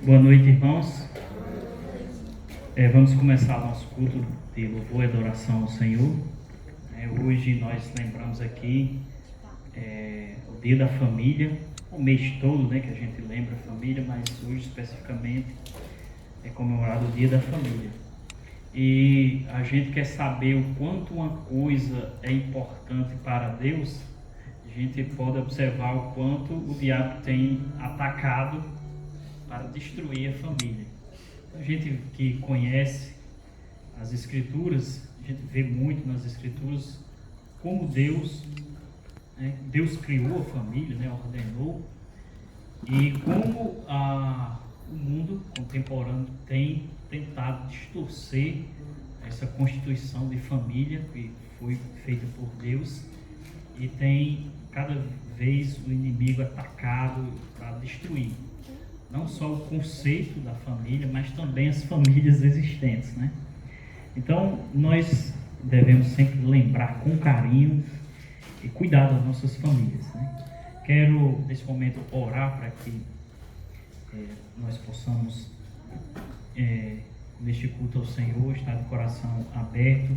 Boa noite, irmãos. Vamos começar nosso culto de louvor e adoração ao Senhor. Hoje nós lembramos aqui o Dia da Família, o mês todo, que a gente lembra a família, mas hoje especificamente é comemorado o Dia da Família. E a gente quer saber o quanto uma coisa é importante para Deus. A gente pode observar o quanto o diabo tem atacado para destruir a família. A gente que conhece as Escrituras, a gente vê muito nas Escrituras como Deus criou a família, ordenou, e como o mundo contemporâneo tem tentado distorcer essa constituição de família que foi feita por Deus, e tem cada vez o inimigo atacado para destruir não só o conceito da família, mas também as famílias existentes, Então, nós devemos sempre lembrar com carinho e cuidar das nossas famílias, Quero, nesse momento, orar para que nós possamos, neste culto ao Senhor, estar de coração aberto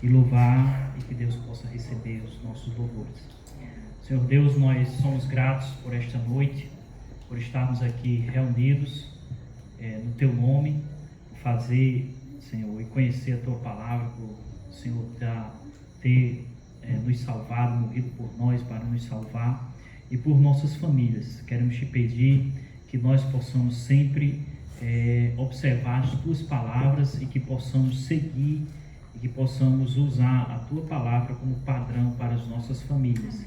e louvar, e que Deus possa receber os nossos louvores. Senhor Deus, nós somos gratos por esta noite, por estarmos aqui reunidos no Teu nome, por fazer, Senhor, e conhecer a Tua palavra, por o Senhor ter nos salvado, morrido por nós para nos salvar, e por nossas famílias. Queremos Te pedir que nós possamos sempre observar as Tuas palavras e que possamos seguir e que possamos usar a Tua palavra como padrão para as nossas famílias.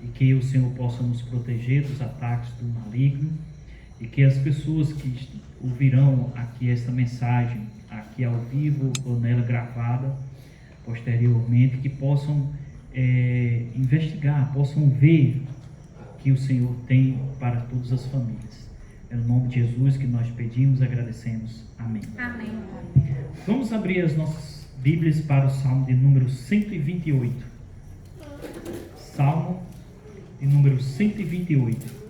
E que o Senhor possa nos proteger dos ataques do maligno, e que as pessoas que ouvirão aqui esta mensagem, aqui ao vivo ou nela gravada posteriormente, que possam investigar, possam ver o que o Senhor tem para todas as famílias. É no nome de Jesus que nós pedimos e agradecemos. Amém. Amém. Vamos abrir as nossas Bíblias para o Salmo de número 128. Salmo de número 128.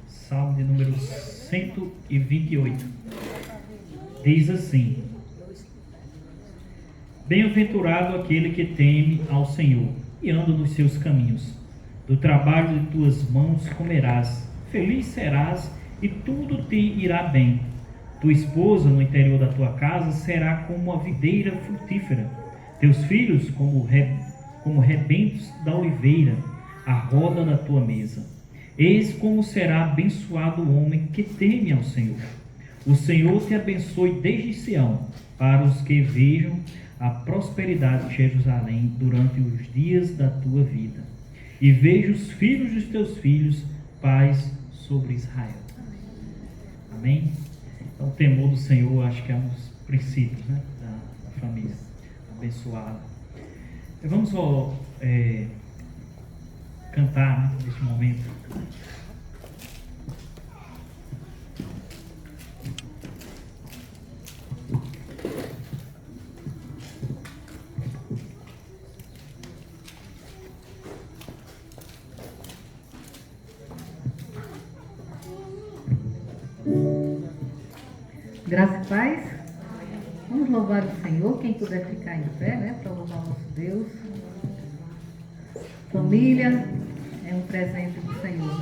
Salmo de número 128. Diz assim: Bem-aventurado aquele que teme ao Senhor e anda nos seus caminhos. Do trabalho de tuas mãos comerás, feliz serás e tudo te irá bem. Tua esposa no interior da tua casa será como a videira frutífera, teus filhos como rebentos da oliveira, à roda da tua mesa. Eis como será abençoado o homem que teme ao Senhor. O Senhor te abençoe desde Sião, para os que vejam a prosperidade de Jerusalém durante os dias da tua vida, e veja os filhos dos teus filhos, paz sobre Israel. Amém? Então, o temor do Senhor, acho que é um dos princípios da família abençoada. Vamos cantar neste momento. Graça e paz. Vamos louvar o Senhor. Quem puder ficar em pé, para louvar o nosso Deus. Família é um presente do Senhor,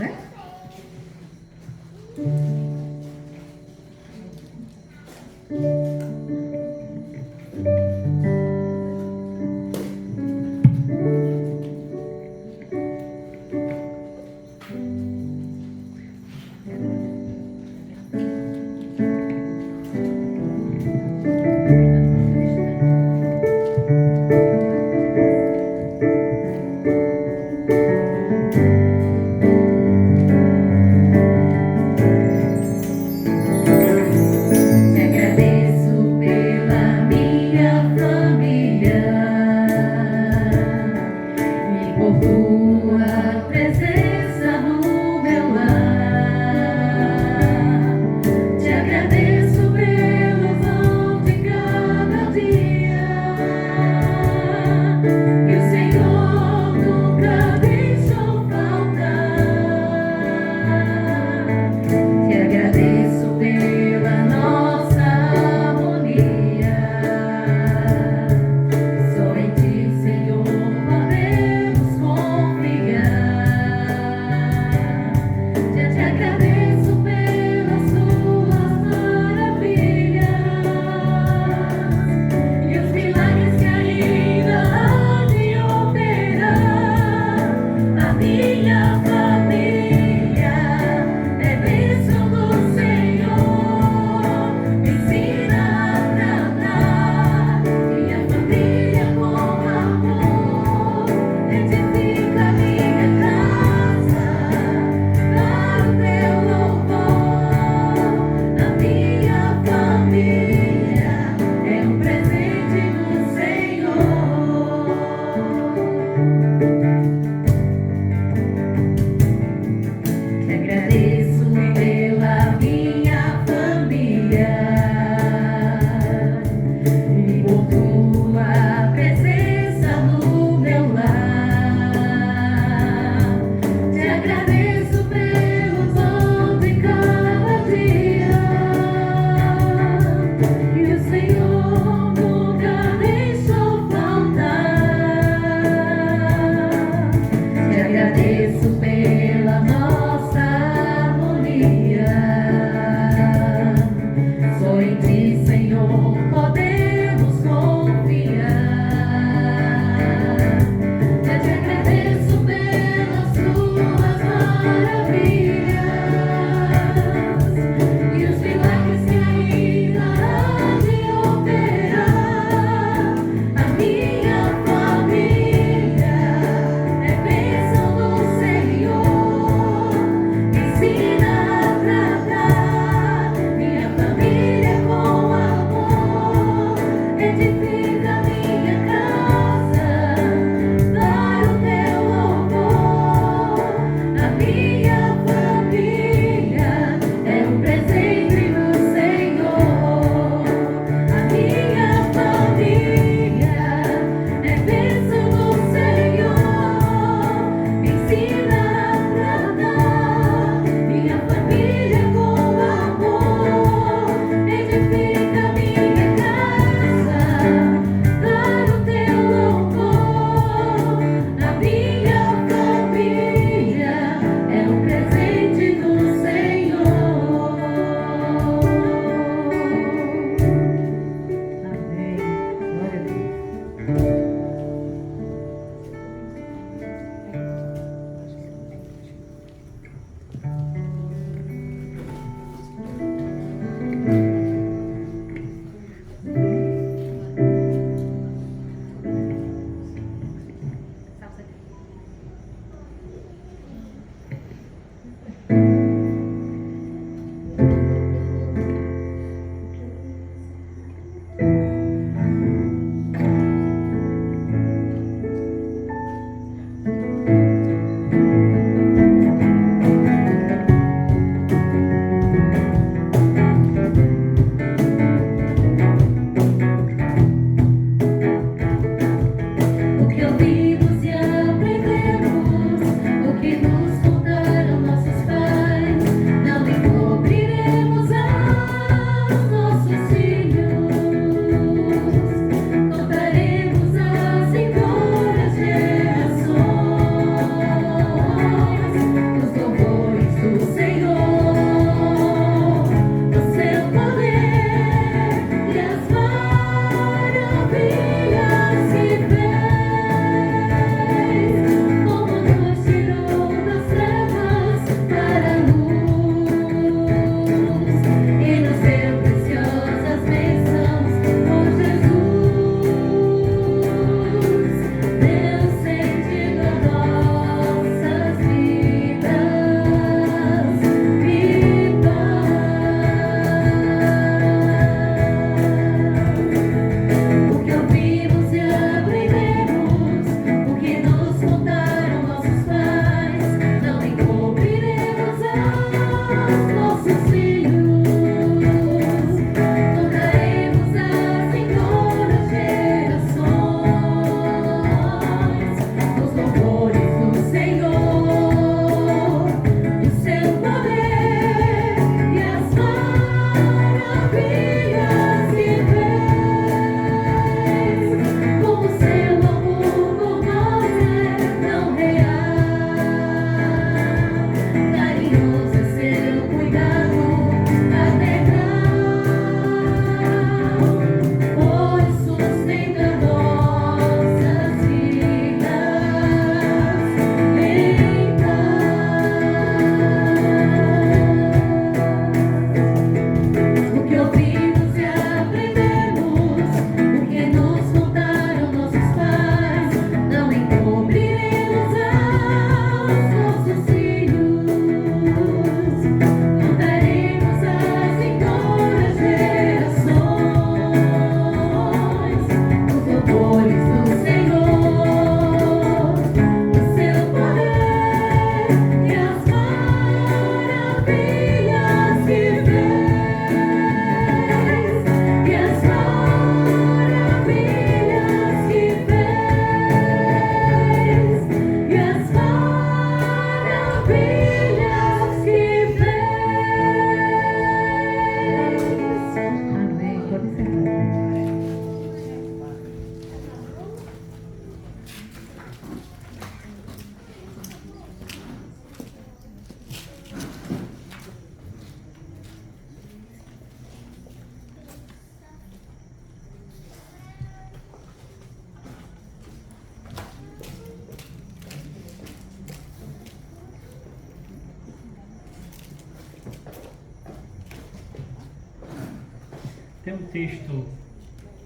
Tem um texto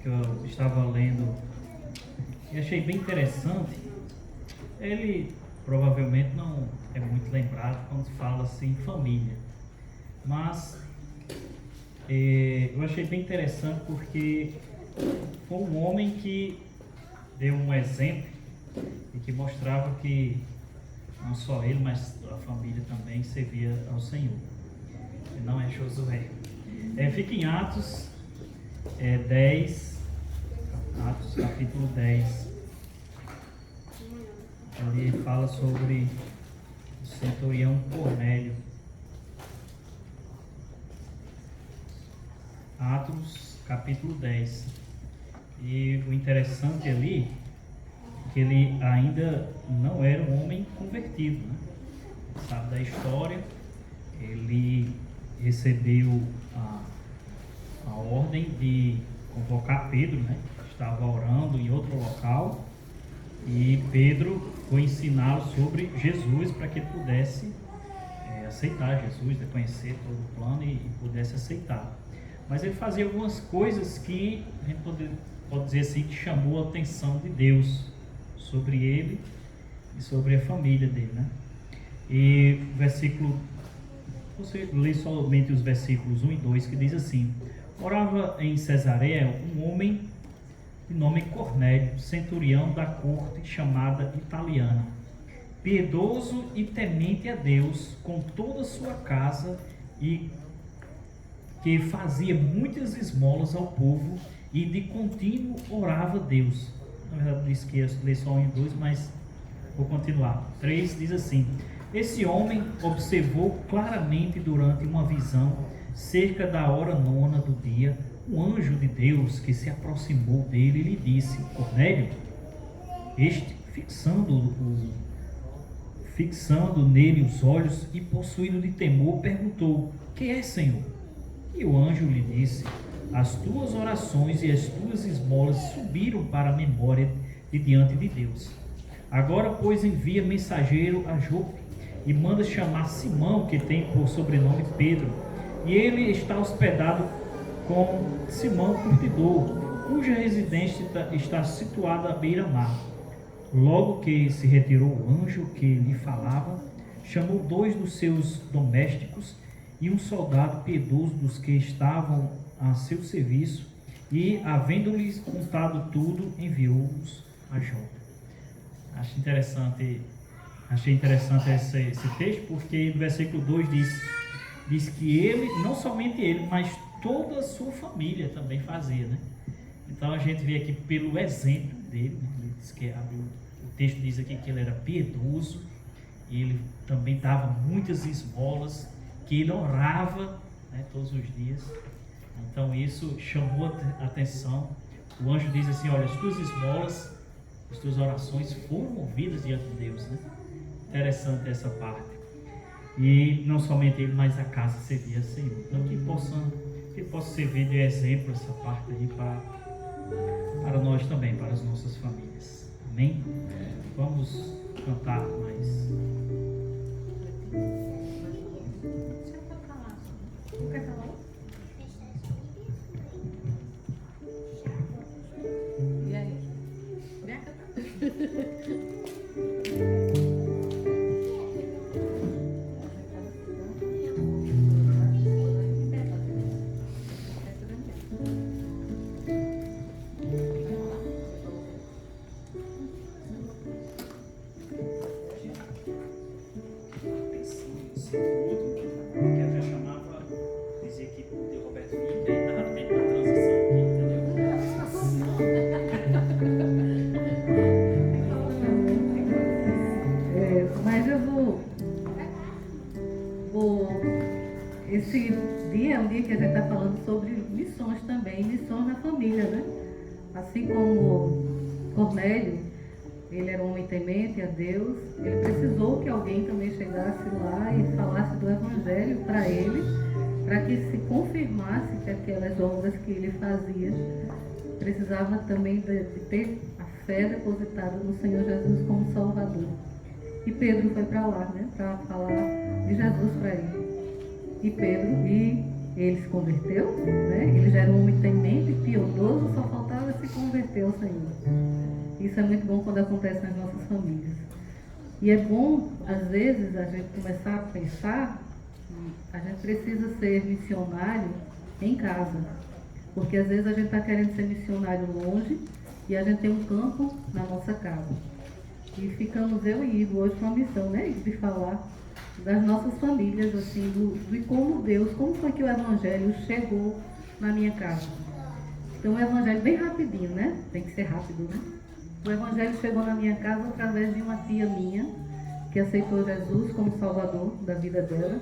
que eu estava lendo e achei bem interessante. Ele provavelmente não é muito lembrado quando se fala assim família, mas eu achei bem interessante porque foi um homem que deu um exemplo e que mostrava que não só ele, mas a família também servia ao Senhor. E não é Josué. Fica em Atos 10, Atos capítulo 10. Ali fala sobre o centurião Cornélio. Atos capítulo 10. E o interessante ali é que ele ainda não era um homem convertido, né? Sabe da história, ele recebeu a ordem de convocar Pedro, né? Estava orando em outro local e Pedro foi ensiná-lo sobre Jesus para que ele pudesse aceitar Jesus, conhecer todo o plano e pudesse aceitar. Mas ele fazia algumas coisas que a gente pode dizer assim, que chamou a atenção de Deus sobre ele e sobre a família dele, né? E o versículo, você lê somente os versículos 1 e 2, que diz assim: orava em Cesareia um homem de nome Cornélio, centurião da corte chamada italiana, piedoso e temente a Deus com toda a sua casa, e que fazia muitas esmolas ao povo e de contínuo orava a Deus. Na verdade disse que ia ler só 1 e 2, mas vou continuar. 3 diz assim: esse homem observou claramente durante uma visão, cerca da hora 9ª do dia, um anjo de Deus que se aproximou dele e lhe disse: Cornélio. Este, fixando nele os olhos e possuído de temor, perguntou: que é, Senhor? E o anjo lhe disse: as tuas orações e as tuas esmolas subiram para a memória de diante de Deus. Agora, pois, envia mensageiro a Jope e manda chamar Simão, que tem por sobrenome Pedro, e ele está hospedado com Simão Curtidor, cuja residência está situada à beira-mar. Logo que se retirou o anjo que lhe falava, chamou 2 dos seus domésticos e um soldado piedoso dos que estavam a seu serviço, e, havendo-lhes contado tudo, enviou-os a Jope. Achei interessante esse texto, porque no versículo 2 diz que ele, não somente ele, mas toda a sua família também fazia, né? Então a gente vê aqui pelo exemplo dele, né? Ele diz que o texto diz aqui que ele era piedoso, e ele também dava muitas esmolas, que ele orava, né, todos os dias. Então isso chamou a atenção. O anjo diz assim: olha, as tuas esmolas, as tuas orações foram ouvidas diante de Deus, né? Interessante essa parte. E não somente ele, mas a casa servia a Senhor. Então que possa servir de exemplo essa parte aí para nós também, para as nossas famílias. Amém? Vamos cantar mais. Quer falar? E aí? Vem cá. Mas eu vou. Esse dia é um dia que a gente está falando sobre missões também, missões na família, né? Assim como Cornélio, ele era um homem temente a Deus, ele precisou que alguém também chegasse lá e falasse do Evangelho para ele, para que se confirmasse que aquelas obras que ele fazia precisava também de ter a fé depositada no Senhor Jesus como Salvador. E Pedro foi para lá, né, para falar de Jesus para ele. E Pedro, ele se converteu, né? Ele já era um homem temente, piedoso, só faltava se converter ao Senhor. Isso é muito bom quando acontece nas nossas famílias. E é bom, às vezes, a gente começar a pensar que a gente precisa ser missionário em casa. Porque às vezes a gente está querendo ser missionário longe e a gente tem um campo na nossa casa. E ficamos eu e Igor hoje com a missão, né, de falar das nossas famílias, assim, de como Deus, como foi que o Evangelho chegou na minha casa. Então, o Evangelho bem rapidinho, né? Tem que ser rápido, né? O Evangelho chegou na minha casa através de uma tia minha, que aceitou Jesus como Salvador da vida dela.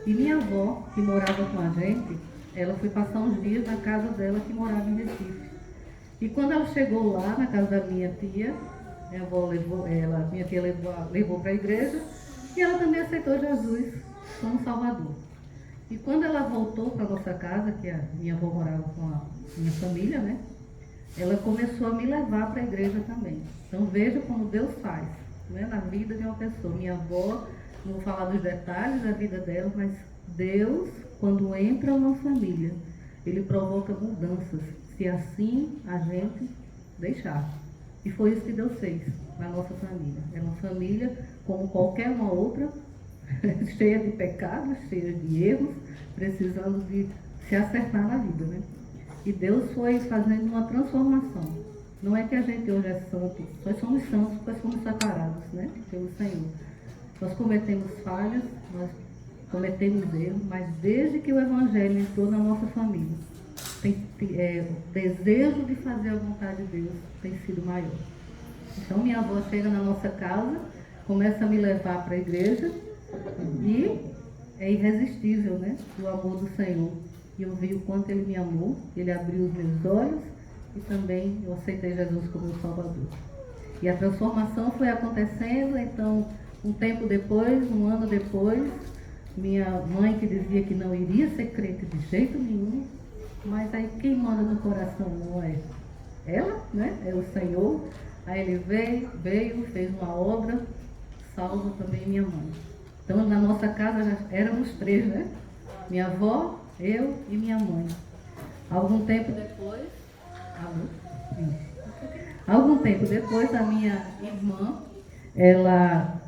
E minha avó, que morava com a gente, ela foi passar uns dias na casa dela, que morava em Recife. E quando ela chegou lá, na casa da minha tia, minha tia levou para a igreja, e ela também aceitou Jesus como Salvador. E quando ela voltou para a nossa casa, que a minha avó morava com a minha família, né? Ela começou a me levar para a igreja também. Então veja como Deus faz, né, na vida de uma pessoa. Minha avó, não vou falar dos detalhes da vida dela, mas Deus, quando entra numa família, Ele provoca mudanças, se assim a gente deixar. E foi isso que Deus fez na nossa família. É uma família como qualquer uma outra, cheia de pecados, cheia de erros, precisando de se acertar na vida, né? E Deus foi fazendo uma transformação. Não é que a gente hoje é santo, nós somos santos porque somos separados, né, pelo Senhor. Nós cometemos falhas, nós cometemos erros, mas desde que o Evangelho entrou na nossa família, o desejo de fazer a vontade de Deus tem sido maior. Então minha avó chega na nossa casa, começa a me levar para a igreja e é irresistível, né, o amor do Senhor. E eu vi o quanto Ele me amou, Ele abriu os meus olhos e também eu aceitei Jesus como meu Salvador. E a transformação foi acontecendo, então um tempo depois, um ano depois, minha mãe que dizia que não iria ser crente de jeito nenhum, mas aí quem manda no coração não é ela, né? É o Senhor. Aí Ele veio, fez uma obra, salva também minha mãe. Então na nossa casa já éramos 3, né? Minha avó, eu e minha mãe. Algum tempo depois, a minha irmã, ela,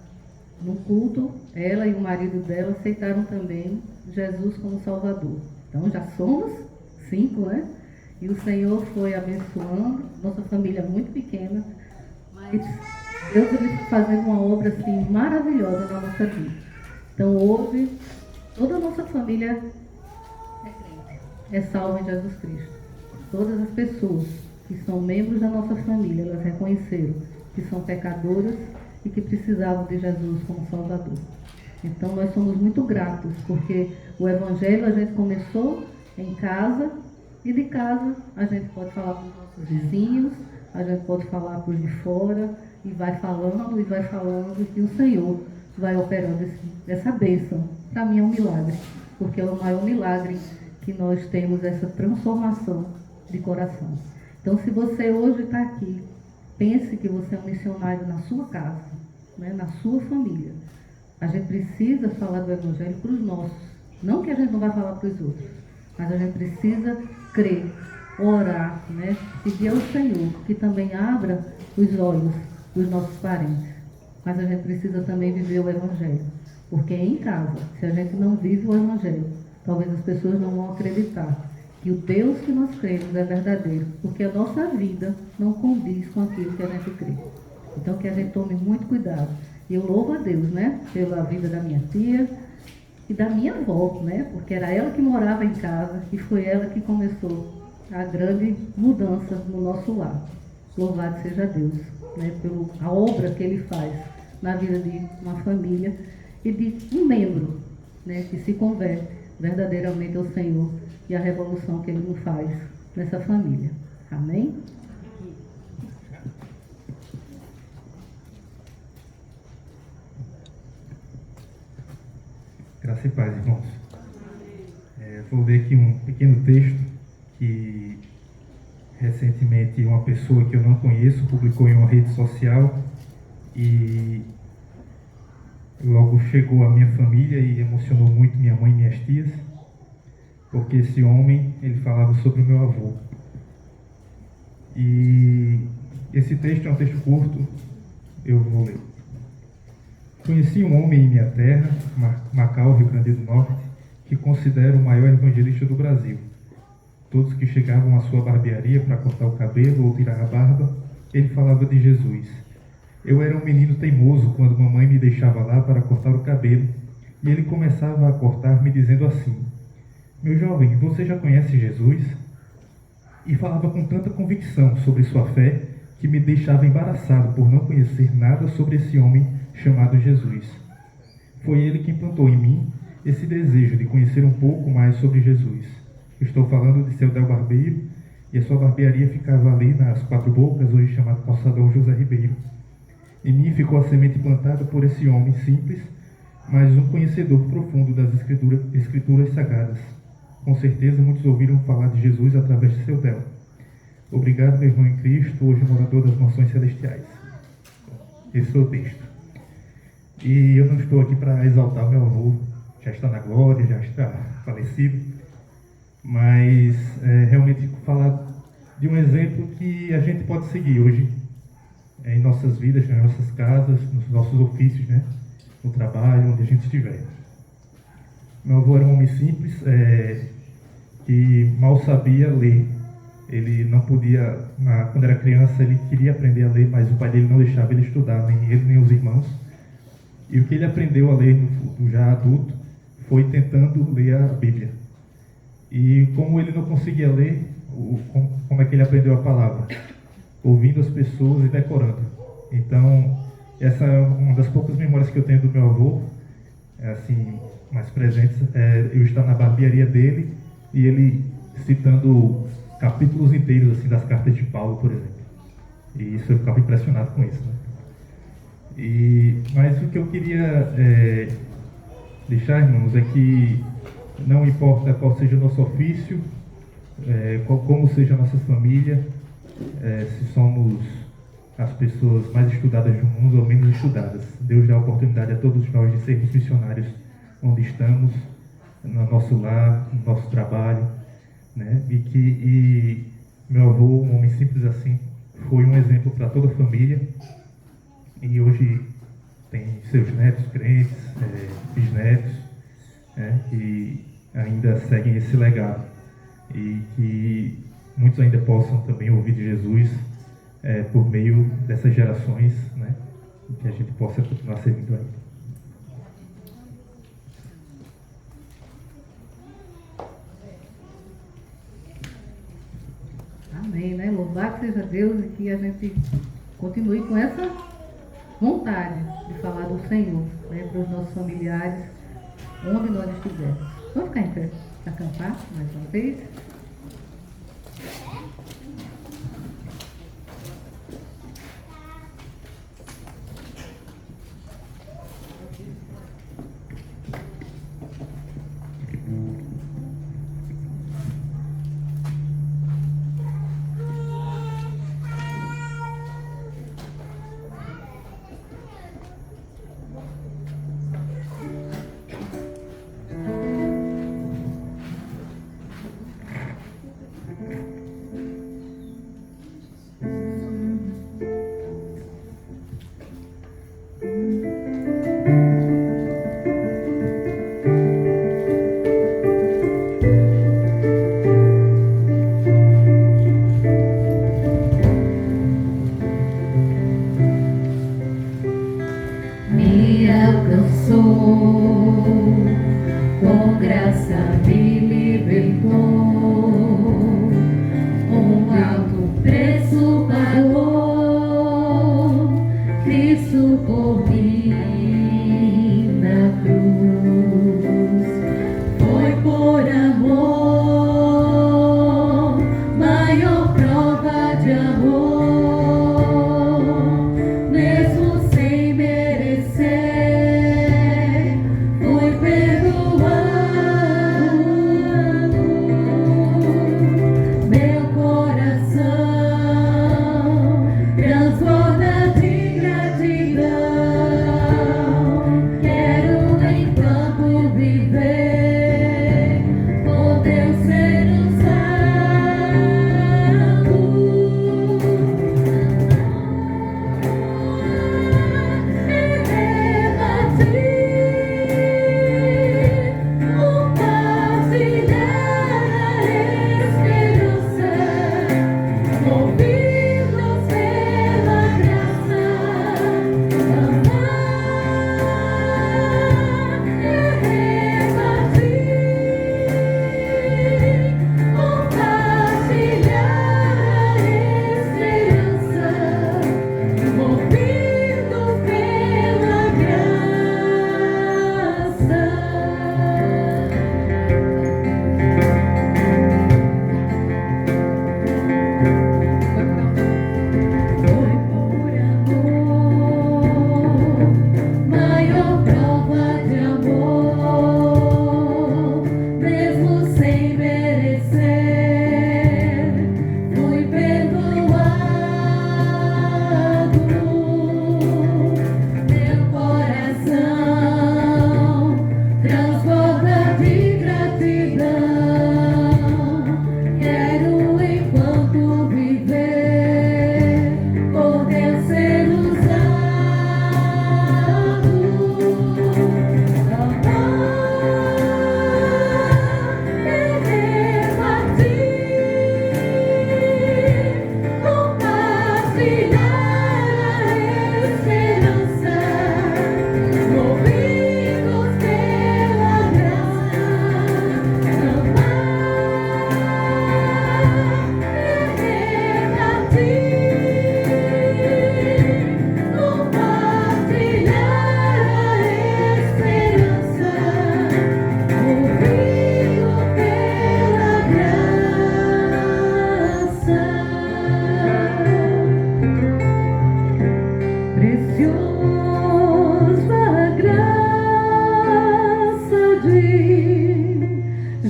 no culto, ela e o marido dela aceitaram também Jesus como Salvador. Então já somos 5, né? E o Senhor foi abençoando, nossa família é muito pequena, mas Deus ele fazendo uma obra assim maravilhosa na nossa vida. Então hoje, toda a nossa família é salva em Jesus Cristo. Todas as pessoas que são membros da nossa família, elas reconheceram que são pecadoras e que precisavam de Jesus como Salvador. Então nós somos muito gratos, porque o Evangelho a gente começou em casa, e de casa a gente pode falar para os nossos vizinhos, a gente pode falar para os de fora, e vai falando, e o Senhor vai operando essa bênção. Para mim é um milagre, porque é o maior milagre que nós temos, essa transformação de coração. Então, se você hoje está aqui, pense que você é um missionário na sua casa, né, na sua família. A gente precisa falar do Evangelho para os nossos. Não que a gente não vai falar para os outros, mas a gente precisa crer, orar, né, pedir ao Senhor que também abra os olhos dos nossos parentes. Mas a gente precisa também viver o Evangelho. Porque em casa, se a gente não vive o Evangelho, talvez as pessoas não vão acreditar que o Deus que nós cremos é verdadeiro, porque a nossa vida não condiz com aquilo que a gente crê. Então que a gente tome muito cuidado. E eu louvo a Deus, né, pela vida da minha tia e da minha avó, né, porque era ela que morava em casa e foi ela que começou a grande mudança no nosso lar. Louvado seja Deus, né, pela obra que Ele faz na vida de uma família e de um membro, né, que se converte verdadeiramente ao Senhor e a revolução que Ele nos faz nessa família. Amém? Graça e paz, irmãos. Vou ler aqui um pequeno texto que recentemente uma pessoa que eu não conheço publicou em uma rede social e logo chegou à minha família e emocionou muito minha mãe e minhas tias. porque esse homem, ele falava sobre o meu avô. E esse texto é um texto curto, eu vou ler. Conheci um homem em minha terra, Macau, Rio Grande do Norte, que considero o maior evangelista do Brasil. Todos que chegavam à sua barbearia para cortar o cabelo ou tirar a barba, ele falava de Jesus. Eu era um menino teimoso quando mamãe me deixava lá para cortar o cabelo, e ele começava a cortar me dizendo assim: meu jovem, você já conhece Jesus? E falava com tanta convicção sobre sua fé que me deixava embaraçado por não conhecer nada sobre esse homem chamado Jesus. Foi ele que implantou em mim esse desejo de conhecer um pouco mais sobre Jesus. Estou falando de seu Del Barbeiro, e a sua barbearia ficava ali nas Quatro Bocas, hoje chamado Calçadão José Ribeiro. Em mim ficou a semente plantada por esse homem simples, mas um conhecedor profundo das escrituras sagradas. Com certeza muitos ouviram falar de Jesus através de seu Del. Obrigado, meu irmão em Cristo, hoje morador das mansões celestiais. Esse foi o texto. E eu não estou aqui para exaltar o meu avô, já está na glória, já está falecido, mas realmente falar de um exemplo que a gente pode seguir hoje em nossas vidas, nas nossas casas, nos nossos ofícios, né? No trabalho, onde a gente estiver. Meu avô era um homem simples, que mal sabia ler. Ele não podia, quando era criança, ele queria aprender a ler, mas o pai dele não deixava ele estudar, nem ele nem os irmãos. E o que ele aprendeu a ler já adulto foi tentando ler a Bíblia. E como ele não conseguia ler, como é que ele aprendeu a palavra? Ouvindo as pessoas e decorando. Então, essa é uma das poucas memórias que eu tenho do meu avô, assim, mais presentes, eu estar na barbearia dele e ele citando capítulos inteiros assim, das cartas de Paulo, por exemplo. E isso eu ficava impressionado com isso, né? Mas o que eu queria deixar, irmãos, é que não importa qual seja o nosso ofício, como seja a nossa família, se somos as pessoas mais estudadas do mundo ou menos estudadas. Deus dá a oportunidade a todos nós de sermos missionários onde estamos, no nosso lar, no nosso trabalho, né? E meu avô, um homem simples assim, foi um exemplo para toda a família. E hoje tem seus netos crentes, bisnetos, que ainda seguem esse legado. E que muitos ainda possam também ouvir de Jesus por meio dessas gerações, né? E que a gente possa continuar servindo ainda. Amém, né? Louvado seja Deus e que a gente continue com essa vontade de falar do Senhor, né, para os nossos familiares, onde nós estivermos. Vamos ficar em pé para cantar mais uma vez?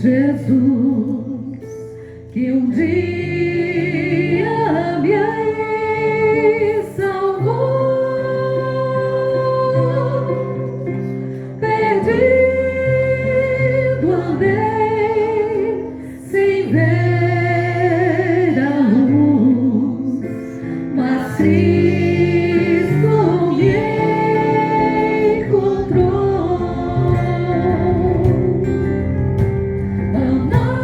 Jesus, que um dia me salvou. Perdido andei sem ver a luz, mas Cristo me encontrou. Amar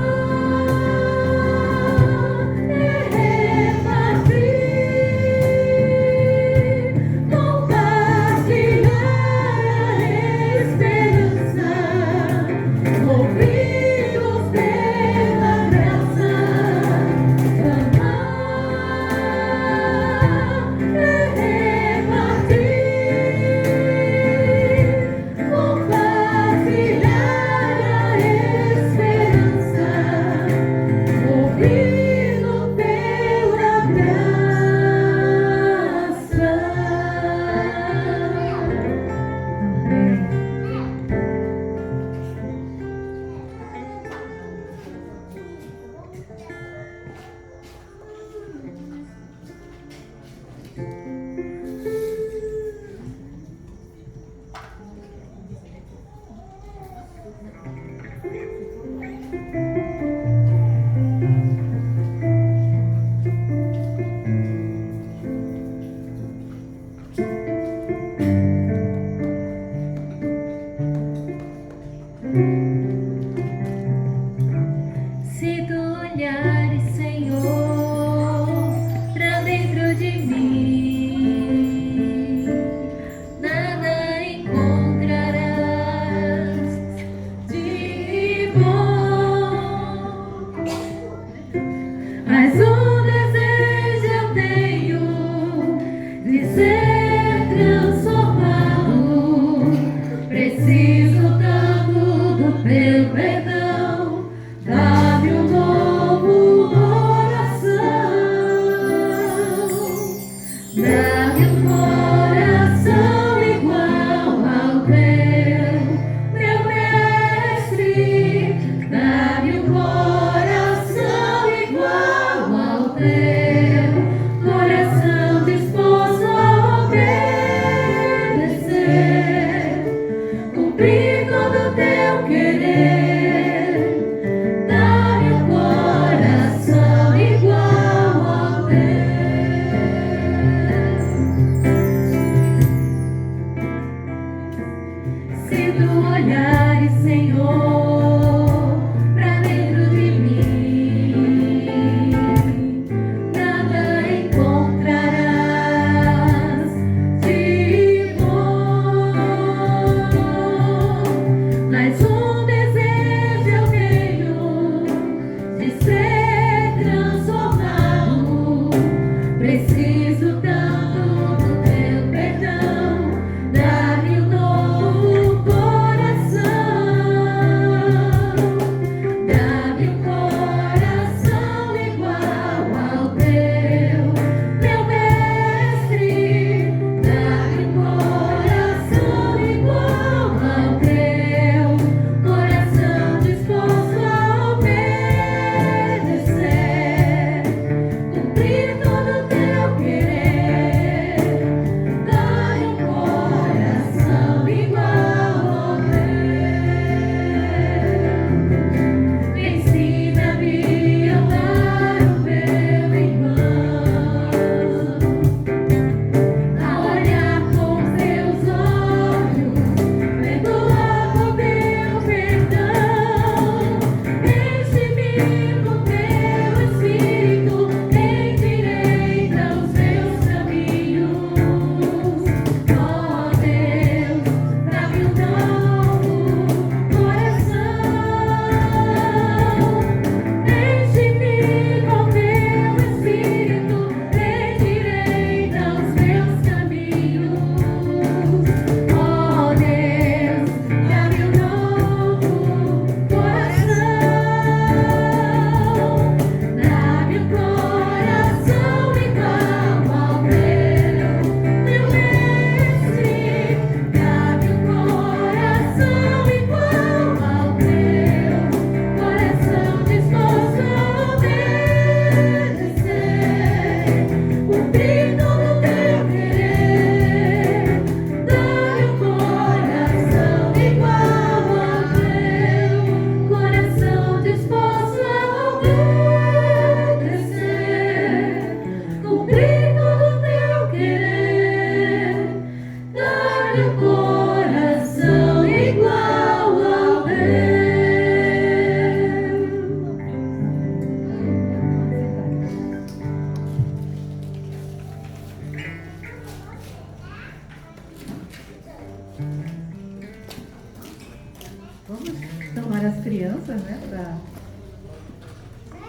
crianças, né,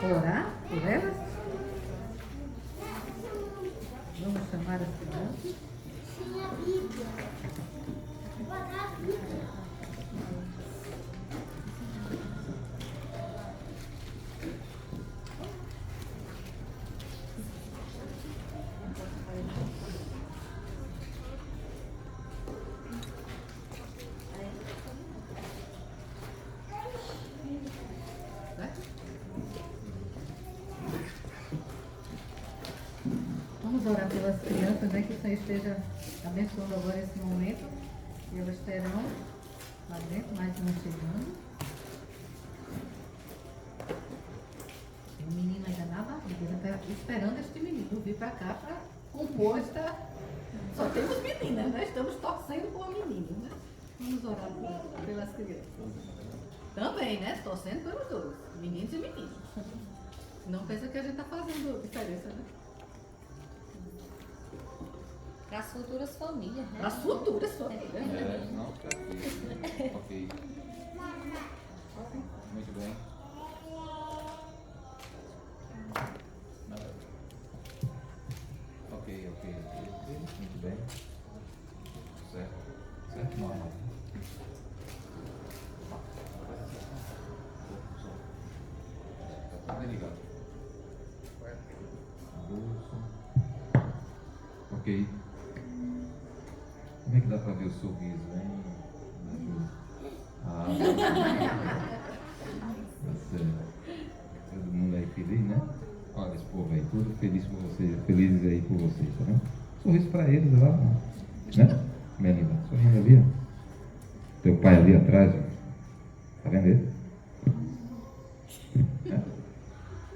para orar por elas. Vamos chamar as crianças. Vamos orar pelas crianças, né? Que o Senhor esteja abençoando agora esse momento. E elas terão lá dentro, mais uma chegando. O menino ainda na barriga, já está esperando este menino vir para cá para compor esta. Só temos meninas, né? Estamos torcendo por menino, né? Vamos orar pelas crianças. Também, né? Torcendo pelos dois, meninos e meninas. Não pensa que a gente está fazendo diferença, né? Para as futuras famílias, né? Para as futuras famílias. Não, fica aqui. Ok. Muito bem. Nada. Ok. Muito bem. Certo? Normal. Tá bem ligado. Ok. Como é que dá para ver o sorriso, hein? Ah, tá certo. Todo mundo aí feliz, né? Olha esse povo aí, tudo feliz por vocês, felizes aí por vocês, tá vendo? Sorriso para eles, olha lá, né? Menina, sorrindo ali, ó. Teu pai ali atrás, ó. Tá vendo ele?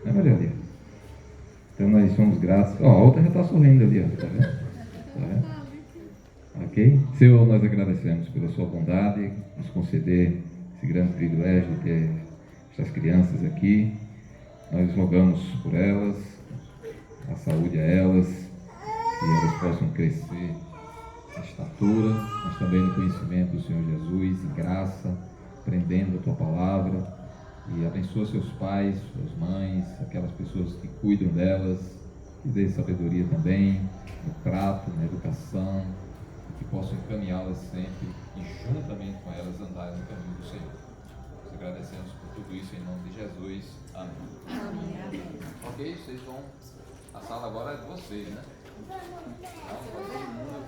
Né, Maria ali? Então nós somos gratos. Ó, a outra já está sorrindo ali, ó. Tá vendo? Tá vendo? Ok? Senhor, nós agradecemos pela sua bondade, nos conceder esse grande privilégio de ter essas crianças aqui. Nós rogamos por elas, a saúde a elas, que elas possam crescer em estatura, mas também no conhecimento do Senhor Jesus, em graça, aprendendo a tua palavra. E abençoa seus pais, suas mães, aquelas pessoas que cuidam delas, que dê sabedoria também, no trato, na educação, que possam encaminhá-las sempre e juntamente com elas andarem no caminho do Senhor. Nós agradecemos por tudo isso em nome de Jesus. Amém. Amém. Ok, vocês vão. A sala agora é de vocês, né? Então, vai todo mundo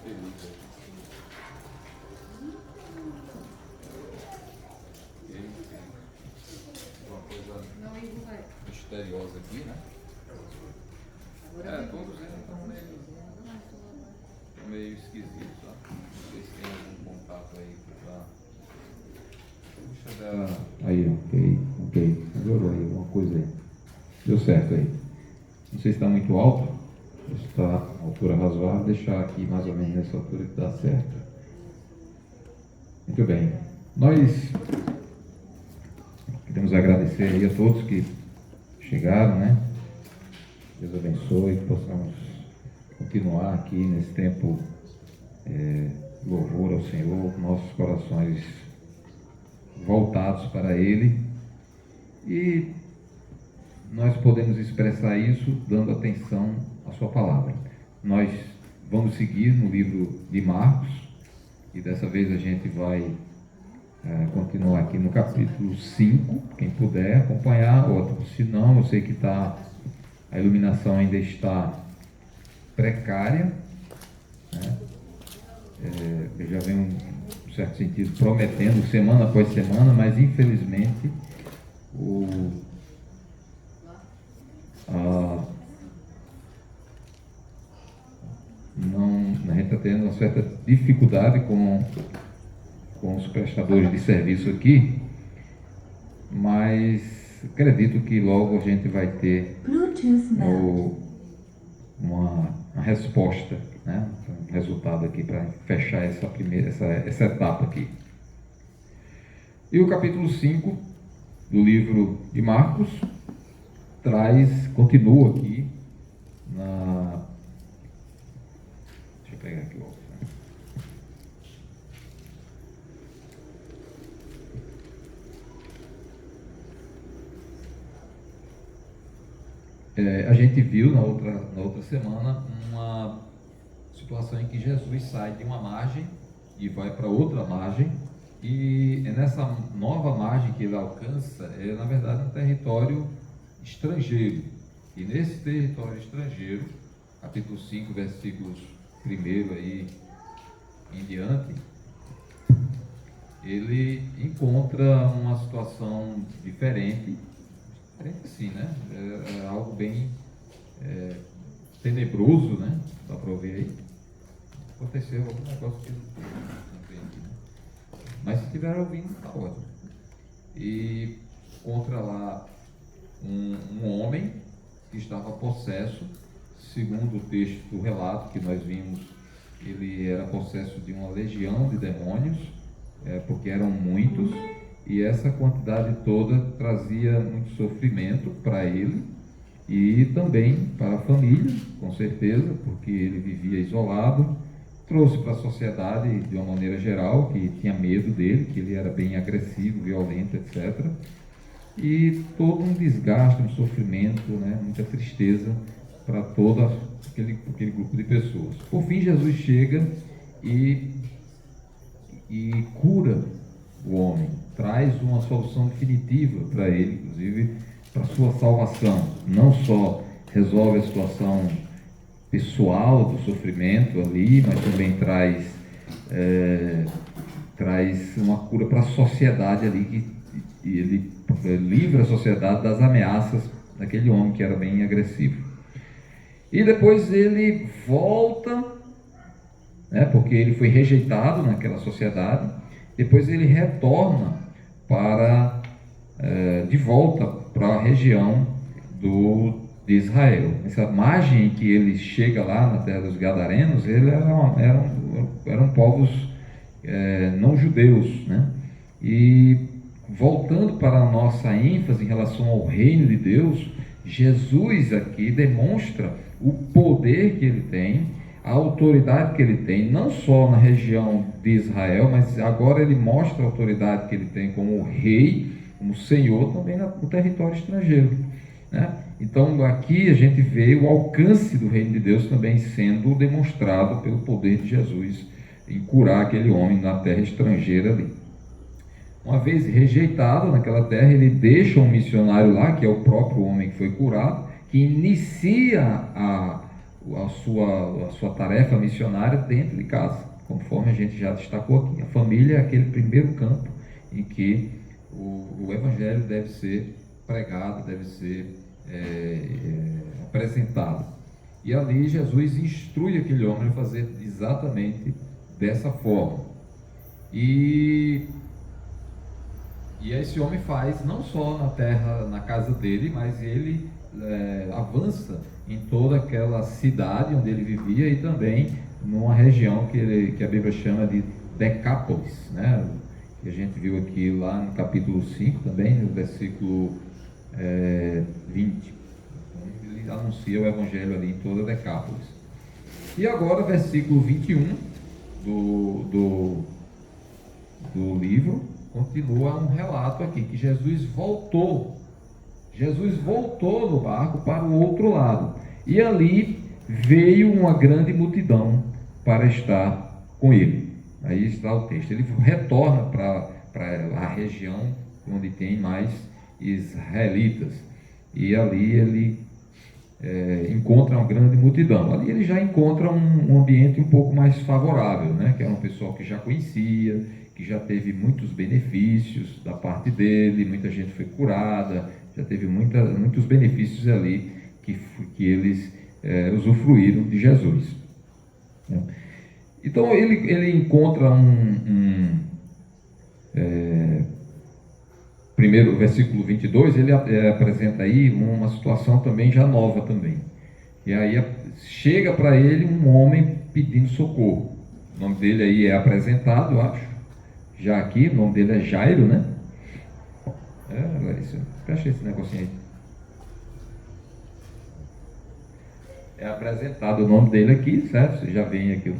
feliz aqui. Ok. Uma coisa Não, Igor vai. misteriosa aqui, né? Todos eles estão meio esquisitos, ó. Não sei se tem algum contato aí pra. Puxa dela. Aí, ok. Melhorou aí, alguma coisa aí. Deu certo aí. Não sei se está muito alto, se está a altura razoável, deixar aqui mais ou menos nessa altura que dá certo. Muito bem. Nós queremos agradecer aí a todos que chegaram, né? Deus abençoe, que possamos continuar aqui nesse tempo louvor ao Senhor, nossos corações voltados para Ele, e nós podemos expressar isso dando atenção à sua palavra. Nós vamos seguir no livro de Marcos, e dessa vez a gente vai continuar aqui no capítulo 5, quem puder acompanhar, ou se não, eu sei que a iluminação ainda está precária, né? Eu já venho, em certo sentido, prometendo semana após semana, mas infelizmente a gente está tendo uma certa dificuldade com os prestadores de serviço aqui, mas acredito que logo a gente vai ter uma resposta, né? Um resultado aqui para fechar essa etapa aqui. E o capítulo 5 do livro de Marcos continua aqui deixa eu pegar aqui logo. a gente viu na outra semana uma situação em que Jesus sai de uma margem e vai para outra margem, e nessa nova margem que ele alcança é na verdade um território estrangeiro, e nesse território estrangeiro, capítulo 5, versículos 1 aí em diante, ele encontra uma situação diferente assim, né? É algo bem tenebroso, né? Dá para ouvir aí. Aconteceu algum negócio que não entendi, né? Mas se estiver ouvindo, está ótimo. E encontra lá um homem que estava possesso, segundo o texto do relato que nós vimos, ele era possesso de uma legião de demônios, porque eram muitos, e essa quantidade toda trazia muito sofrimento para ele e também para a família, com certeza, porque ele vivia isolado, trouxe para a sociedade de uma maneira geral, que tinha medo dele, que ele era bem agressivo, violento, etc. E todo um desgaste, um sofrimento, né, muita tristeza para todo aquele grupo de pessoas. Por fim, Jesus chega e cura o homem, traz uma solução definitiva para ele, inclusive para a sua salvação. Não só resolve a situação pessoal do sofrimento ali, mas também traz uma cura para a sociedade ali, que ele livra a sociedade das ameaças daquele homem que era bem agressivo. E depois ele volta, né, porque ele foi rejeitado naquela sociedade. Depois ele retorna de volta para a região de Israel. Essa margem que ele chega lá na terra dos Gadarenos, eram povos não judeus, né? E voltando para a nossa ênfase em relação ao reino de Deus, Jesus aqui demonstra o poder que ele tem, a autoridade que ele tem, não só na região de Israel, mas agora ele mostra a autoridade que ele tem como rei, como senhor, também no território estrangeiro, né? Então aqui a gente vê o alcance do reino de Deus também sendo demonstrado pelo poder de Jesus em curar aquele homem na terra estrangeira ali. Uma vez rejeitado naquela terra, ele deixa um missionário lá, que é o próprio homem que foi curado, que inicia a sua tarefa missionária dentro de casa, conforme a gente já destacou aqui. A família é aquele primeiro campo em que o evangelho deve ser pregado, deve ser apresentado. E ali Jesus instrui aquele homem a fazer exatamente dessa forma. E esse homem faz não só na terra, na casa dele, mas ele avança em toda aquela cidade onde ele vivia e também numa região que a Bíblia chama de Decápolis, né? Que a gente viu aqui lá no capítulo 5 também, no versículo 20. Então, ele anuncia o evangelho ali em toda Decápolis. E agora, versículo 21 do livro, continua um relato aqui, que Jesus voltou no barco para o outro lado, e ali veio uma grande multidão para estar com ele. Aí está o texto. Ele retorna para a região onde tem mais israelitas, e ali ele encontra uma grande multidão. Ali ele já encontra um ambiente um pouco mais favorável, né? Que era um pessoal que já conhecia, que já teve muitos benefícios da parte dele, muita gente foi curada, já teve muitos benefícios ali que eles usufruíram de Jesus. Então ele encontra primeiro, versículo 22, ele apresenta aí uma situação também já nova também. E aí chega para ele um homem pedindo socorro. O nome dele aí é apresentado, eu acho. Já aqui, o nome dele é Jairo, né? Larissa, fecha esse negocinho aí. É apresentado o nome dele aqui, certo? Você já vem aqui o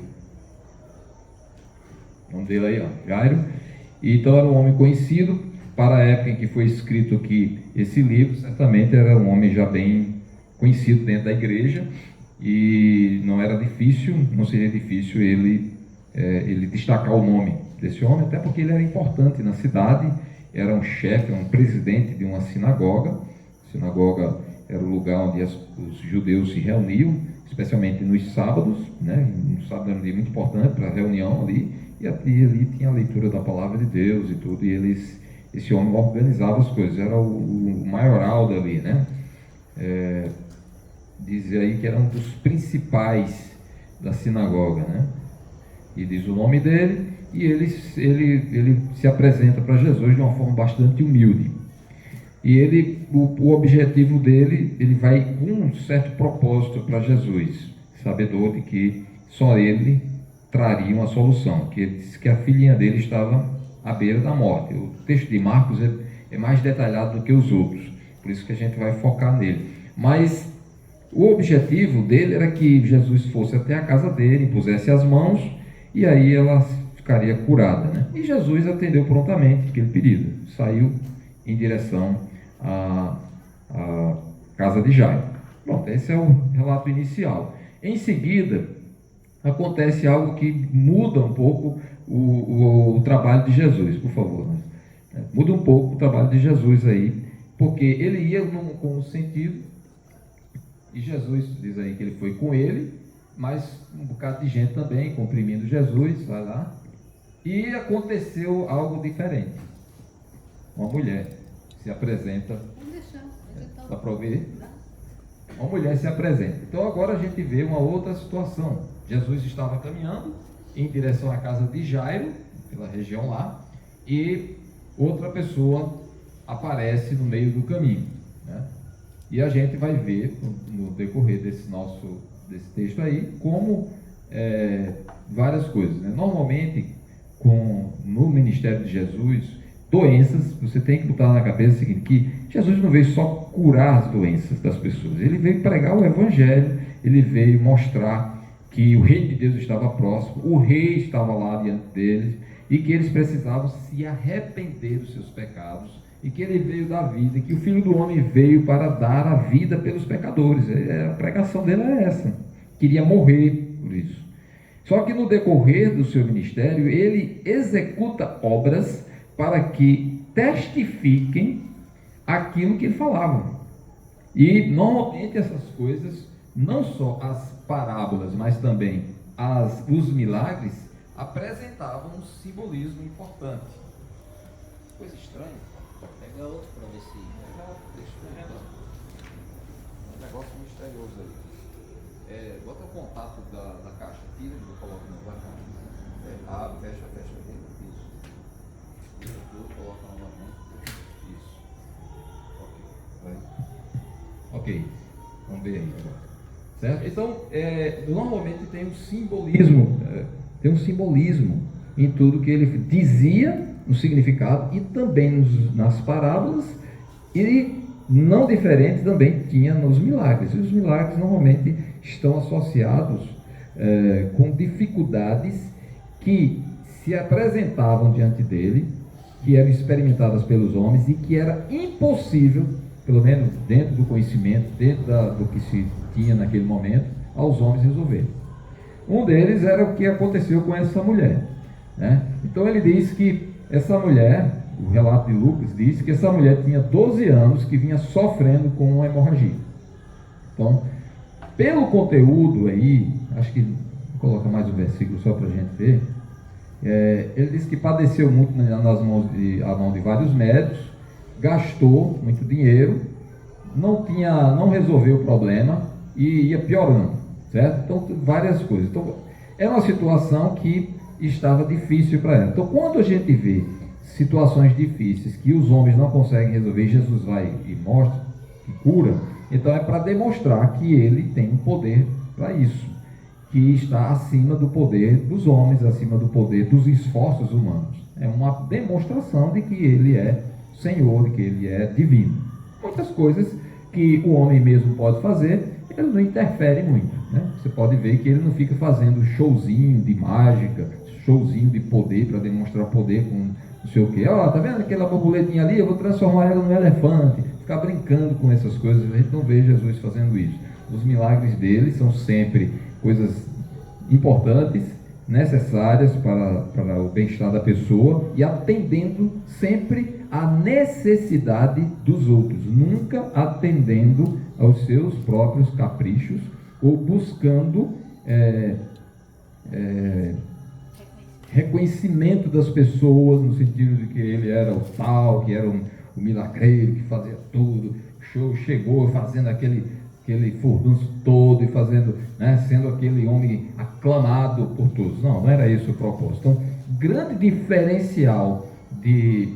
nome dele aí, ó, Jairo. Então era um homem conhecido. Para a época em que foi escrito aqui esse livro, certamente era um homem já bem conhecido dentro da igreja, e não era difícil, não seria difícil ele destacar o nome desse homem, até porque ele era importante na cidade, era um chefe, um presidente de uma sinagoga. A sinagoga era o lugar onde os judeus se reuniam, especialmente nos sábados, né? No sábado era um dia muito importante para a reunião ali, e ali tinha a leitura da palavra de Deus e tudo, e esse homem organizava as coisas, era o maioral dali, né? Diz aí que era um dos principais da sinagoga, né? E diz o nome dele, e ele se apresenta para Jesus de uma forma bastante humilde. E o objetivo dele, ele vai com um certo propósito para Jesus, sabedor de que só ele traria uma solução, que ele disse que a filhinha dele estava à beira da morte. O texto de Marcos é mais detalhado do que os outros, por isso que a gente vai focar nele. Mas o objetivo dele era que Jesus fosse até a casa dele, impusesse as mãos, e aí ela ficaria curada, né? E Jesus atendeu prontamente aquele pedido, saiu em direção à casa de Jairo. Bom, esse é o relato inicial. Em seguida, acontece algo que muda um pouco o trabalho de Jesus, por favor. Né? Muda um pouco o trabalho de Jesus aí, porque ele ia com um sentido, e Jesus diz aí que ele foi com ele, mas um bocado de gente também comprimindo Jesus, vai lá, e aconteceu algo diferente. Uma mulher se apresenta, dá para ouvir? Uma mulher se apresenta. Então agora a gente vê uma outra situação. Jesus estava caminhando em direção à casa de Jairo, pela região lá, e outra pessoa aparece no meio do caminho, né? E a gente vai ver no decorrer desse texto aí, como várias coisas, né? Normalmente, no ministério de Jesus, doenças, você tem que botar na cabeça o seguinte, que Jesus não veio só curar as doenças das pessoas, ele veio pregar o evangelho, ele veio mostrar que o reino de Deus estava próximo, o rei estava lá diante deles, e que eles precisavam se arrepender dos seus pecados, e que ele veio dar vida, e que o Filho do Homem veio para dar a vida pelos pecadores. A pregação dele é essa, queria morrer por isso. Só que no decorrer do seu ministério, ele executa obras para que testifiquem aquilo que ele falava. E normalmente essas coisas, não só as parábolas, mas também os milagres, apresentavam um simbolismo importante. Coisa estranha. Pega outro para ver se. Um negócio misterioso aí. Bota o contato da caixa, tira e coloca no bacana. Abre, fecha aqui. Isso. Coloca novamente. Isso. Ok. Vamos ver aí agora. Certo? Então, normalmente tem um simbolismo em tudo que ele dizia, no significado, e também nas parábolas, e não diferente também tinha nos milagres. E os milagres normalmente estão associados com dificuldades que se apresentavam diante dele, que eram experimentadas pelos homens e que era impossível, pelo menos dentro do conhecimento, dentro do que se tinha naquele momento, aos homens resolverem. Um deles era o que aconteceu com essa mulher, né? Então ele diz que essa mulher, o relato de Lucas diz que essa mulher tinha 12 anos que vinha sofrendo com uma hemorragia. Então, pelo conteúdo aí, acho que vou colocar mais um versículo só para a gente ver. Ele diz que padeceu muito à mão de vários médicos, gastou muito dinheiro, não resolveu o problema e ia piorando, certo? Então, várias coisas. Então, era uma situação que estava difícil para ela. Então, quando a gente vê situações difíceis que os homens não conseguem resolver, Jesus vai e mostra, e cura, então é para demonstrar que ele tem um poder para isso, que está acima do poder dos homens, acima do poder dos esforços humanos. É uma demonstração de que ele é Senhor, de que ele é divino. Muitas coisas que o homem mesmo pode fazer, ele não interfere muito, né? Você pode ver que ele não fica fazendo showzinho de mágica, showzinho de poder para demonstrar poder com não sei o quê. Ó, tá vendo aquela borboletinha ali? Eu vou transformar ela num elefante. Ficar brincando com essas coisas, a gente não vê Jesus fazendo isso. Os milagres dele são sempre coisas importantes, necessárias para o bem-estar da pessoa e atendendo sempre à necessidade dos outros, nunca atendendo aos seus próprios caprichos ou buscando reconhecimento das pessoas, no sentido de que ele era o tal, que era o milagreiro, que fazia tudo, chegou fazendo aquele furdunço todo e fazendo, né, sendo aquele homem aclamado por todos. Não era esse o propósito. Então, grande diferencial de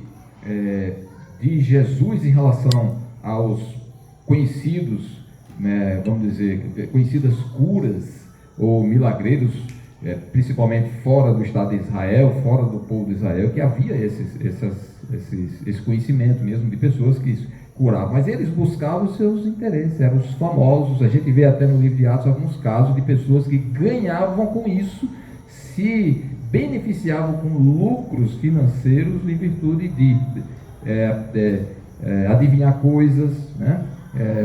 Jesus em relação aos conhecidos, né, vamos dizer, conhecidas curas ou milagreiros, principalmente fora do Estado de Israel, fora do povo de Israel, que havia esse conhecimento mesmo de pessoas que curavam, mas eles buscavam os seus interesses, eram os famosos. A gente vê até no livro de Atos alguns casos de pessoas que ganhavam com isso, se beneficiavam com lucros financeiros em virtude de adivinhar coisas, né?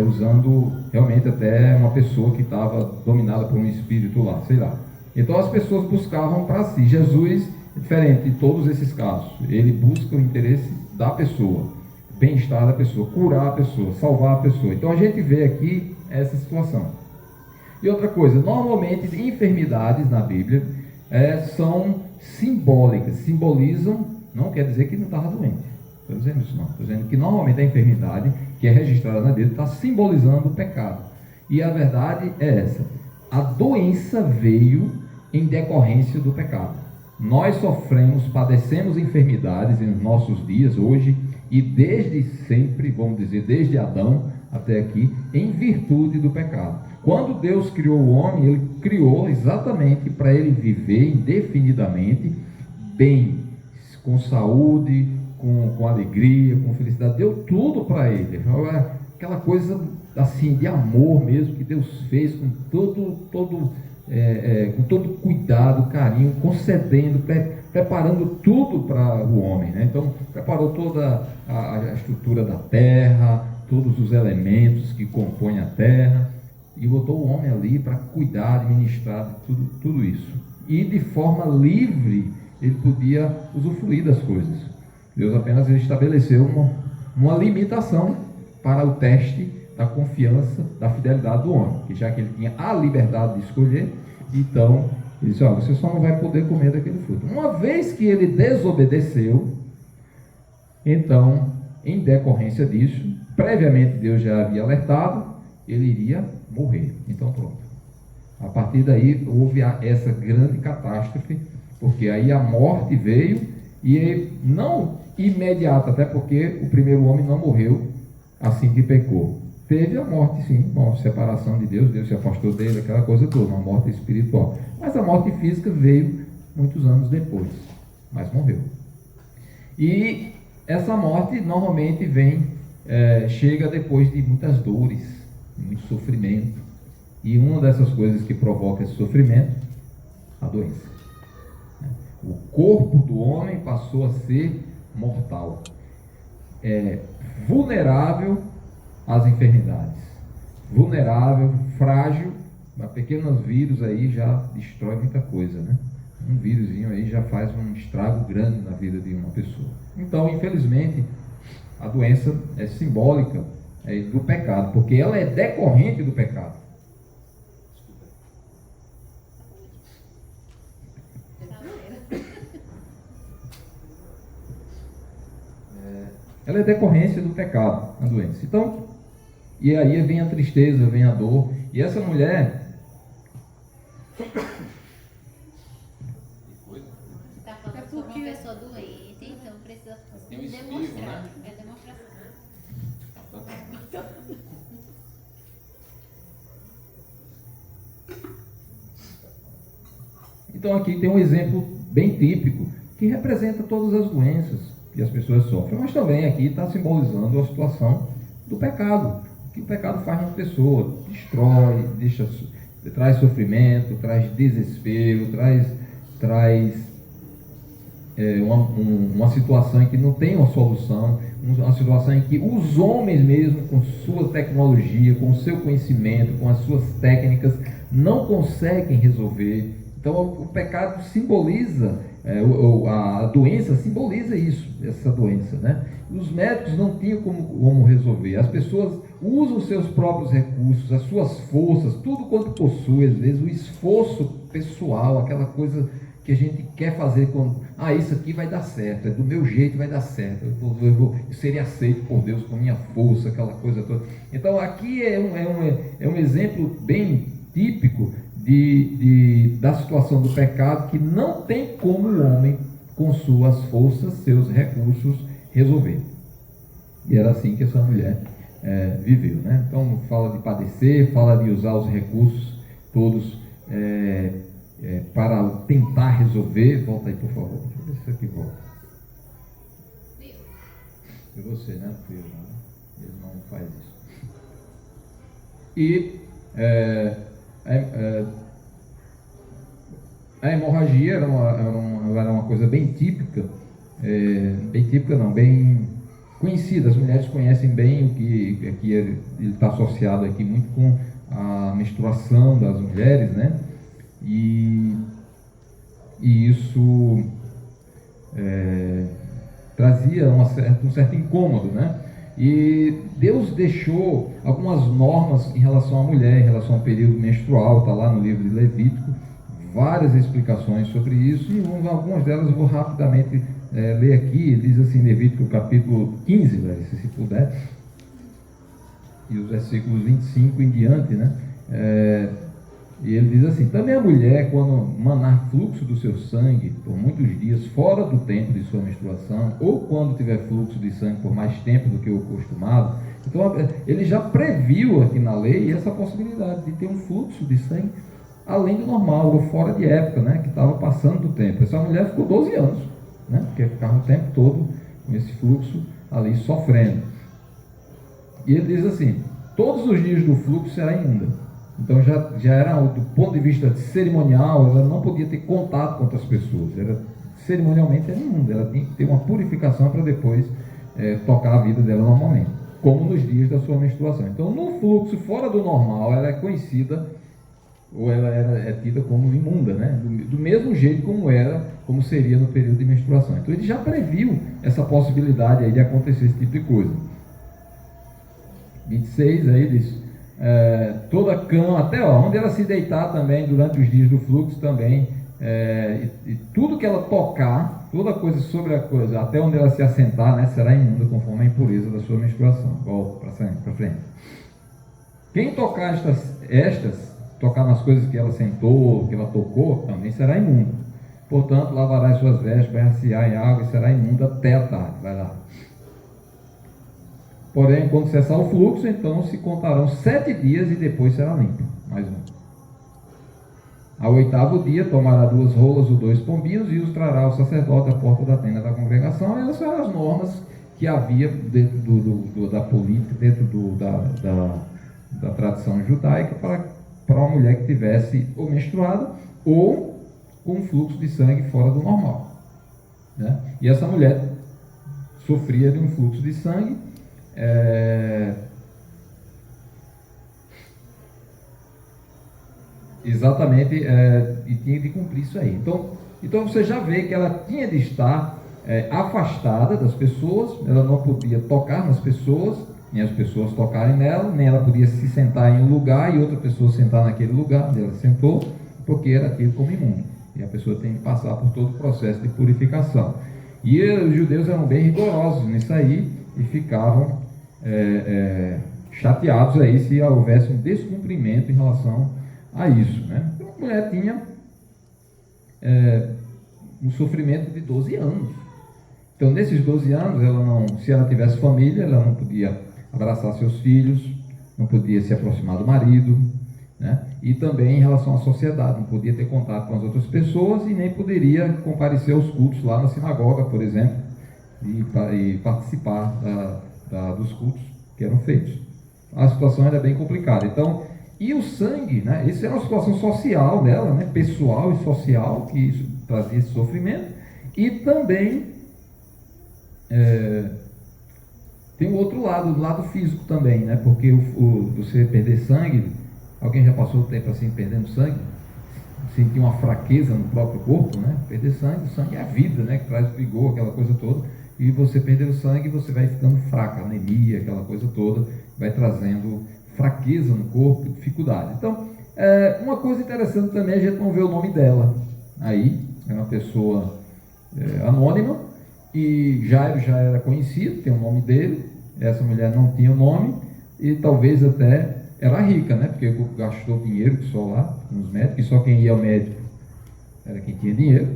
Usando realmente até uma pessoa que estava dominada por um espírito lá, sei lá. Então as pessoas buscavam para si. Jesus é diferente de todos esses casos. Ele busca o interesse da pessoa, bem-estar da pessoa, curar a pessoa, salvar a pessoa. Então a gente vê aqui essa situação. E outra coisa, normalmente enfermidades na Bíblia são simbólicas, simbolizam, não quer dizer que não estava doente. Estou dizendo isso não, estou dizendo que normalmente a enfermidade que é registrada na Bíblia está simbolizando o pecado. E a verdade é essa: a doença veio em decorrência do pecado. Nós sofremos, padecemos enfermidades em nossos dias hoje e desde sempre, vamos dizer, desde Adão até aqui, em virtude do pecado. Quando Deus criou o homem, ele criou exatamente para ele viver indefinidamente bem, com saúde, com alegria, com felicidade. Deu tudo para ele. Aquela coisa assim de amor mesmo que Deus fez com todo cuidado, carinho, concedendo, preparando tudo para o homem, né? Então preparou toda a estrutura da terra, todos os elementos que compõem a terra, e botou o homem ali para cuidar, administrar tudo isso. E de forma livre ele podia usufruir das coisas. Deus apenas estabeleceu uma limitação para o teste da confiança, da fidelidade do homem, que já que ele tinha a liberdade de escolher, então ele disse: você só não vai poder comer daquele fruto. Uma vez que ele desobedeceu, então, em decorrência disso, previamente Deus já havia alertado, ele iria morrer. Então pronto, a partir daí houve essa grande catástrofe, porque aí a morte veio, e não imediata, até porque o primeiro homem não morreu assim que pecou. Teve a morte, sim, uma separação de Deus, Deus se afastou dele, aquela coisa toda, uma morte espiritual. Mas a morte física veio muitos anos depois, mas morreu. E essa morte normalmente chega depois de muitas dores, muito sofrimento. E uma dessas coisas que provoca esse sofrimento, a doença. O corpo do homem passou a ser mortal, vulnerável às enfermidades, vulnerável, frágil. Pequenos vírus aí já destrói muita coisa, né? Um vírusinho aí já faz um estrago grande na vida de uma pessoa. Então, infelizmente, a doença é simbólica do pecado, porque ela é decorrente do pecado. Ela é decorrência do pecado, a doença. Então, e aí vem a tristeza, vem a dor. E essa mulher... Está falando sobre uma pessoa doente, então precisa demonstrar. né? É demonstração. Então aqui tem um exemplo bem típico, que representa todas as doenças que as pessoas sofrem, mas também aqui está simbolizando a situação do pecado, que o pecado faz na pessoa, destrói, traz sofrimento, traz desespero, traz uma situação em que não tem uma solução, uma situação em que os homens mesmo, com sua tecnologia, com o seu conhecimento, com as suas técnicas, não conseguem resolver. Então o pecado simboliza, a doença simboliza isso, essa doença, né? Os médicos não tinham como resolver. As pessoas usam os seus próprios recursos, as suas forças, tudo quanto possui, às vezes o esforço pessoal, aquela coisa que a gente quer fazer quando, isso aqui vai dar certo, é do meu jeito, vai dar certo, eu serei aceito por Deus com minha força, aquela coisa toda. Então aqui é um exemplo bem típico da situação do pecado, que não tem como o homem, com suas forças, seus recursos, resolver. E era assim que essa mulher viveu, né? Então fala de padecer, fala de usar os recursos todos para tentar resolver. Volta aí, por favor. Deixa eu ver se isso aqui volta. É você, né? Ele não faz isso. E a hemorragia era uma coisa bem típica, bem conhecida. As mulheres conhecem bem o que aqui ele está associado aqui muito com a menstruação das mulheres, né? E isso trazia um certo incômodo, né? E Deus deixou algumas normas em relação à mulher, em relação ao período menstrual, está lá no livro de Levítico, várias explicações sobre isso, e algumas delas eu vou rapidamente ler aqui. Diz assim, Levítico capítulo 15, se puder, e os versículos 25 em diante, né? E ele diz assim: também a mulher, quando manar fluxo do seu sangue por muitos dias fora do tempo de sua menstruação, ou quando tiver fluxo de sangue por mais tempo do que o acostumado. Então ele já previu aqui na lei essa possibilidade de ter um fluxo de sangue além do normal, ou fora de época, né, que estava passando do tempo. Essa mulher ficou 12 anos, né, porque ficava o tempo todo com esse fluxo ali sofrendo. E ele diz assim: todos os dias do fluxo será imunda. Então já era, do ponto de vista cerimonial, ela não podia ter contato com outras pessoas. Cerimonialmente era imunda, ela tinha que ter uma purificação para depois tocar a vida dela normalmente, como nos dias da sua menstruação. Então, no fluxo fora do normal, ela é conhecida, ou ela é tida como imunda, né? Do mesmo jeito como seria no período de menstruação. Então ele já previu essa possibilidade aí de acontecer esse tipo de coisa. 26 aí diz: toda cama, até onde ela se deitar também durante os dias do fluxo também, e tudo que ela tocar, toda coisa sobre a coisa, até onde ela se assentar, né, será imunda conforme a impureza da sua menstruação. Volta para frente. Quem tocar tocar nas coisas que ela sentou, que ela tocou, também será imundo. Portanto, lavará as suas vestes, banhar-se-á em água e será imundo até a tarde. Vai lá. Porém, quando cessar o fluxo, então se contarão 7 dias e depois será limpo. Mais um. Ao 8º dia, tomará 2 rolas ou 2 pombinhos e os trará ao sacerdote à porta da tenda da congregação. Essas são as normas que havia dentro da política, dentro da tradição judaica, para uma mulher que tivesse ou menstruado ou com um fluxo de sangue fora do normal, né? E essa mulher sofria de um fluxo de sangue exatamente, e tinha de cumprir isso aí. Então você já vê que ela tinha de estar afastada das pessoas, ela não podia tocar nas pessoas, nem as pessoas tocarem nela, nem ela podia se sentar em um lugar e outra pessoa sentar naquele lugar onde ela sentou, porque era tido como imundo. E a pessoa tem que passar por todo o processo de purificação. E os judeus eram bem rigorosos nisso aí e ficavam chateados aí se houvesse um descumprimento em relação a isso, né? Então a mulher tinha um sofrimento de 12 anos. Então nesses 12 anos, se ela tivesse família, ela não podia abraçar seus filhos, não podia se aproximar do marido, né? E também em relação à sociedade, não podia ter contato com as outras pessoas e nem poderia comparecer aos cultos lá na sinagoga, por exemplo, e participar dos cultos que eram feitos. A situação era bem complicada. Então, e o sangue, né? Isso era uma situação social dela, né? Pessoal e social, que isso trazia esse sofrimento. E também tem o outro lado, o lado físico também, né? Porque você perder sangue, alguém já passou o tempo assim perdendo sangue, sentir uma fraqueza no próprio corpo, né? Perder sangue, o sangue é a vida, né? Que traz o vigor, aquela coisa toda. E você perder o sangue, você vai ficando fraca, anemia, aquela coisa toda, vai trazendo fraqueza no corpo, dificuldade. Então, uma coisa interessante também, a gente não vê o nome dela. Aí, é uma pessoa anônima, e Jairo já era conhecido, tem o nome dele, essa mulher não tinha o nome, e talvez até era rica, né? Porque gastou dinheiro só lá, nos médicos, e só quem ia ao médico era quem tinha dinheiro,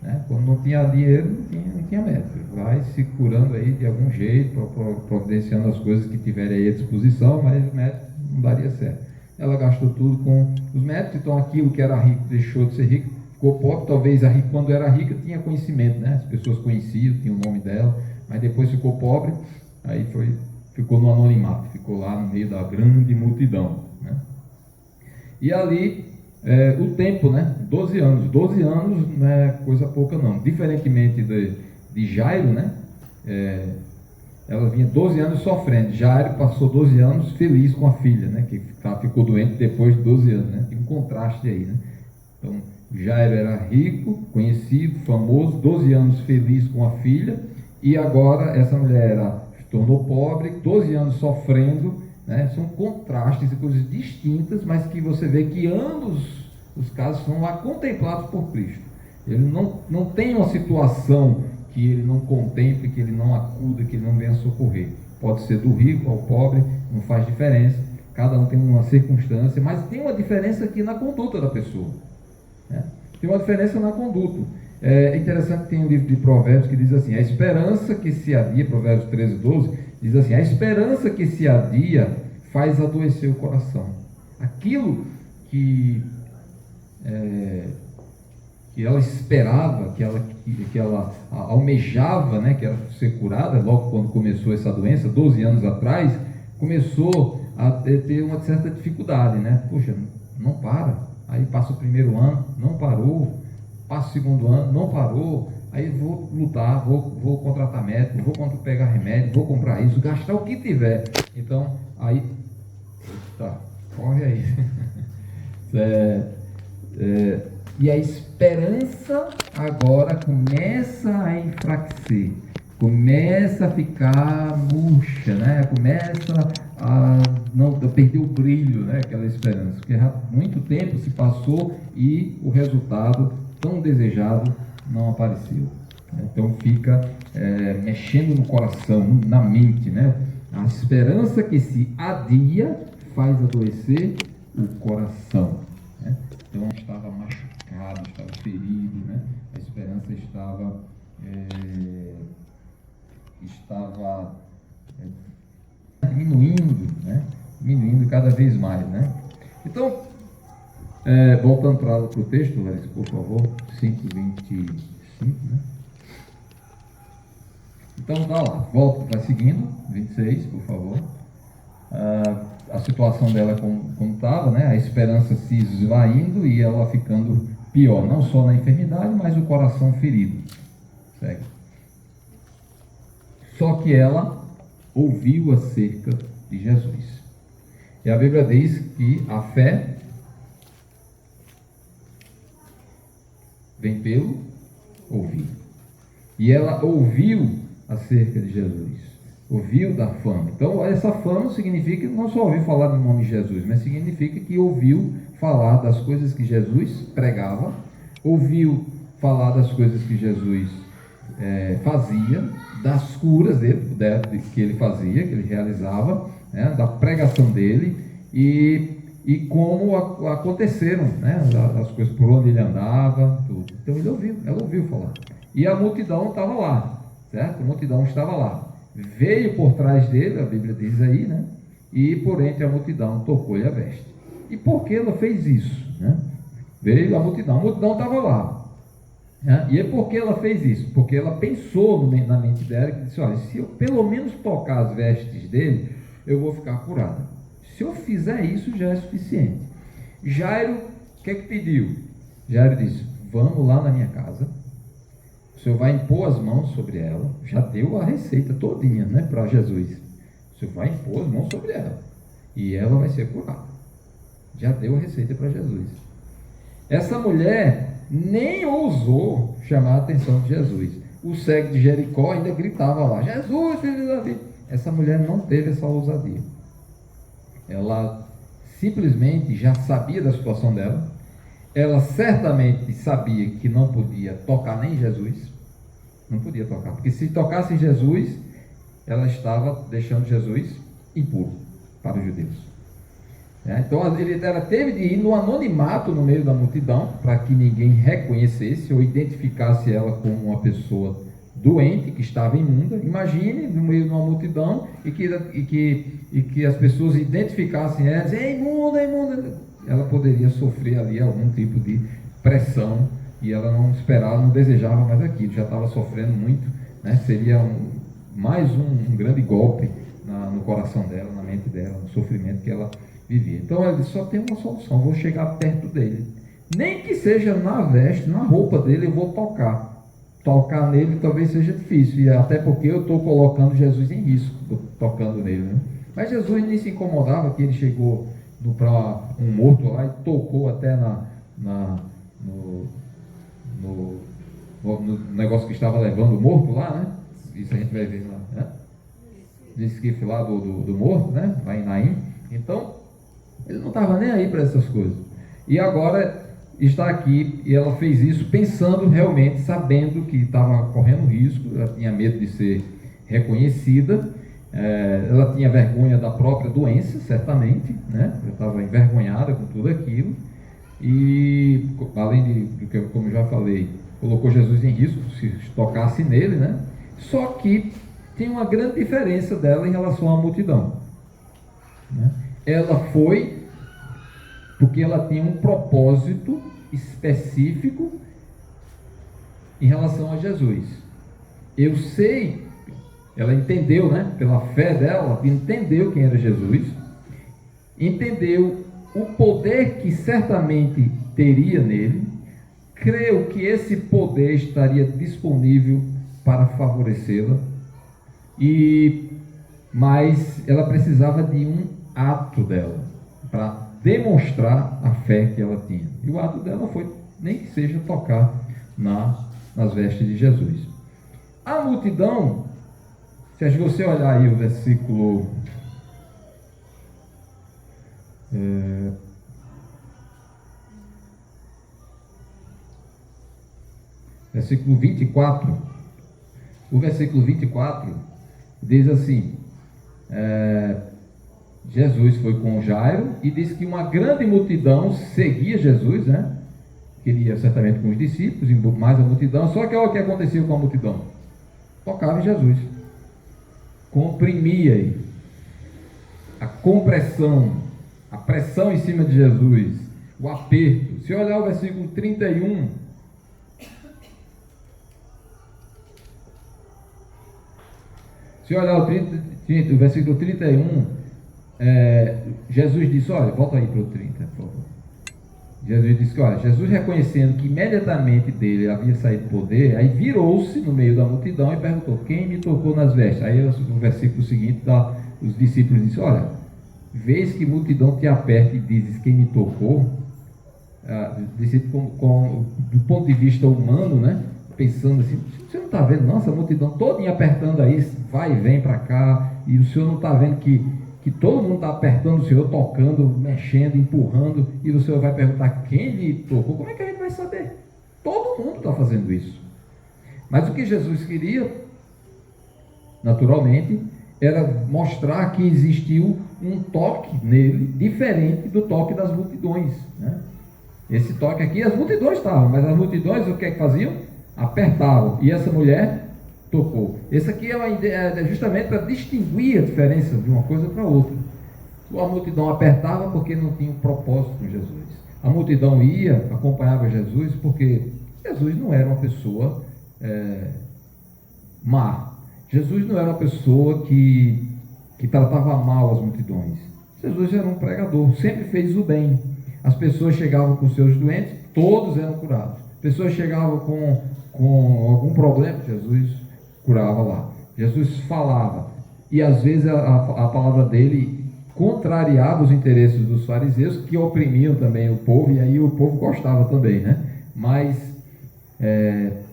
né? Quando não tinha dinheiro, não tinha médico. Vai se curando aí de algum jeito, providenciando as coisas que tiverem aí à disposição, mas o médico não daria certo. Ela gastou tudo com os médicos, então aquilo que era rico deixou de ser rico, ficou pobre. Talvez quando era rica tinha conhecimento, né? As pessoas conheciam, tinham o nome dela, mas depois ficou pobre, aí ficou no anonimato, ficou lá no meio da grande multidão, né? E ali, o tempo, né? 12 anos. 12 anos não é coisa pouca não. Diferentemente de Jairo, né? Ela vinha 12 anos sofrendo. Jairo passou 12 anos feliz com a filha, né? Que ficou doente depois de 12 anos, né? Tem um contraste aí, né? Então, Jairo era rico, conhecido, famoso, 12 anos feliz com a filha, e agora essa mulher se tornou pobre, 12 anos sofrendo, né? São contrastes e coisas distintas, mas que você vê que ambos os casos são lá contemplados por Cristo. Ele não tem uma situação que ele não contemple, que ele não acuda, que ele não venha socorrer. Pode ser do rico ao pobre, não faz diferença, cada um tem uma circunstância, mas tem uma diferença aqui na conduta da pessoa, né? Tem uma diferença na conduta. É interessante que tem um livro de Provérbios que diz assim: a esperança que se adia, Provérbios 13, 12, diz assim: a esperança que se adia faz adoecer o coração. Aquilo que ela esperava, que ela almejava, né, que era ser curada, logo quando começou essa doença, 12 anos atrás, começou a ter uma certa dificuldade, né? Poxa, não para. Aí passa o primeiro ano, não parou. Passa o segundo ano, não parou. Aí vou lutar, vou contratar médico, vou pegar remédio, vou comprar isso, gastar o que tiver. Então, aí, corre aí. E a esperança agora começa a enfraquecer, começa a ficar murcha, né? Começa a perder o brilho, né? Aquela esperança, porque muito tempo se passou e o resultado tão desejado não apareceu. Então fica mexendo no coração, na mente, né? A esperança que se adia faz adoecer o coração, né? Então estava machucado, estava ferido, né? A esperança estava diminuindo, né? Diminuindo cada vez mais, né? Então, voltando para o texto, Larissa, por favor, 5:25, né? Então, tá lá, volta, vai seguindo, 26, por favor. A situação dela como estava, né? A esperança se esvaindo e ela ficando pior, não só na enfermidade, mas o coração ferido. Segue. Só que ela ouviu acerca de Jesus. E a Bíblia diz que a fé vem pelo ouvir. E ela ouviu acerca de Jesus. Ouviu da fama. Então, essa fama significa não só ouvir falar do nome de Jesus, mas significa que ouviu falar das coisas que Jesus pregava, ouviu falar das coisas que Jesus fazia, das curas que ele fazia, que ele realizava, né, da pregação dele e como aconteceram, né, as coisas, por onde ele andava, tudo. Então ela ouviu falar. E a multidão estava lá, certo? A multidão estava lá. Veio por trás dele, a Bíblia diz aí, né? E por entre a multidão tocou-lhe a veste. E por que ela fez isso, né? Veio a multidão estava lá. Né? E é por que ela fez isso? Porque ela pensou na mente dela e disse: olha, se eu pelo menos tocar as vestes dele, eu vou ficar curada. Se eu fizer isso, já é suficiente. Jairo, o que é que pediu? Jairo disse: vamos lá na minha casa, o Senhor vai impor as mãos sobre ela. Já deu a receita todinha, né, para Jesus. O Senhor vai impor as mãos sobre ela e ela vai ser curada. Já deu a receita para Jesus. Essa mulher nem ousou chamar a atenção de Jesus. O cego de Jericó ainda gritava lá: Jesus, filho de Davi. Essa mulher não teve essa ousadia. Ela simplesmente já sabia da situação dela. Ela certamente sabia que não podia tocar nem em Jesus. Não podia tocar, porque se tocasse em Jesus, ela estava deixando Jesus impuro para os judeus. Então ela teve de ir no anonimato no meio da multidão, para que ninguém reconhecesse ou identificasse ela como uma pessoa doente, que estava imunda. Imagine no meio de uma multidão e que as pessoas identificassem ela e dizem: imunda, imunda. Ela poderia sofrer ali algum tipo de pressão, e ela não esperava, não desejava mais aquilo, já estava sofrendo muito, né? Seria mais um grande golpe no coração dela, na mente dela, no sofrimento que ela vivia. Então ela disse: só tem uma solução, vou chegar perto dele, nem que seja na veste, na roupa dele, eu vou tocar nele talvez seja difícil, e até porque eu estou colocando Jesus em risco, tocando nele, né? Mas Jesus nem se incomodava, que ele chegou para um morto lá e tocou até no negócio que estava levando o morto lá, né? Isso a gente vai ver lá, né? De esquife lá do morto, né? Lá em Naim. Então ele não estava nem aí para essas coisas. E agora está aqui, e ela fez isso pensando realmente, sabendo que estava correndo risco. Ela tinha medo de ser reconhecida, ela tinha vergonha da própria doença, certamente, né? Ela estava envergonhada com tudo aquilo, e além de que, como eu já falei, colocou Jesus em risco se tocasse nele, né? Só que tem uma grande diferença dela em relação à multidão, né? Ela foi porque ela tinha um propósito específico em relação a Jesus. Eu sei, ela entendeu, né, pela fé dela, entendeu quem era Jesus, entendeu o poder que certamente teria nele, creu que esse poder estaria disponível para favorecê-la, mas ela precisava de um ato dela para demonstrar a fé que ela tinha. E o ato dela foi, nem que seja, tocar nas vestes de Jesus. A multidão, se você olhar aí o versículo versículo 24, o versículo 24 diz assim: Jesus foi com Jairo e disse que uma grande multidão seguia Jesus, né? Queria certamente com os discípulos e mais a multidão. Só que olha o que acontecia com a multidão: tocava em Jesus, comprimia a compressão, a pressão em cima de Jesus, o aperto. Se olhar o versículo 31, se olhar o versículo 31, Jesus disse, olha, volta aí para o 30, por favor. Jesus disse que, olha, Jesus reconhecendo que imediatamente dele havia saído poder, aí virou-se no meio da multidão e perguntou: quem me tocou nas vestes? Aí no versículo seguinte, os discípulos disseram: olha, vês que multidão te aperta e dizes quem me tocou? Do ponto de vista humano, né? Pensando assim, você não está vendo, nossa, a multidão toda apertando aí, vai e vem para cá, e o senhor não está vendo que todo mundo está apertando o Senhor, tocando, mexendo, empurrando, e o Senhor vai perguntar quem lhe tocou? Como é que a gente vai saber? Todo mundo está fazendo isso. Mas o que Jesus queria, naturalmente, era mostrar que existiu um toque nele, diferente do toque das multidões, né? Esse toque aqui, as multidões estavam, mas as multidões o que é que faziam? Apertavam, e essa mulher tocou. Esse aqui é justamente para distinguir a diferença de uma coisa para outra. A multidão apertava porque não tinha um propósito com Jesus. A multidão ia, acompanhava Jesus porque Jesus não era uma pessoa má. Jesus não era uma pessoa que tratava mal as multidões. Jesus era um pregador, sempre fez o bem. As pessoas chegavam com seus doentes, todos eram curados. Pessoas chegavam com algum problema, Jesus curava lá. Jesus falava. E às vezes a palavra dele contrariava os interesses dos fariseus, que oprimiam também o povo, e aí o povo gostava também, né? Mas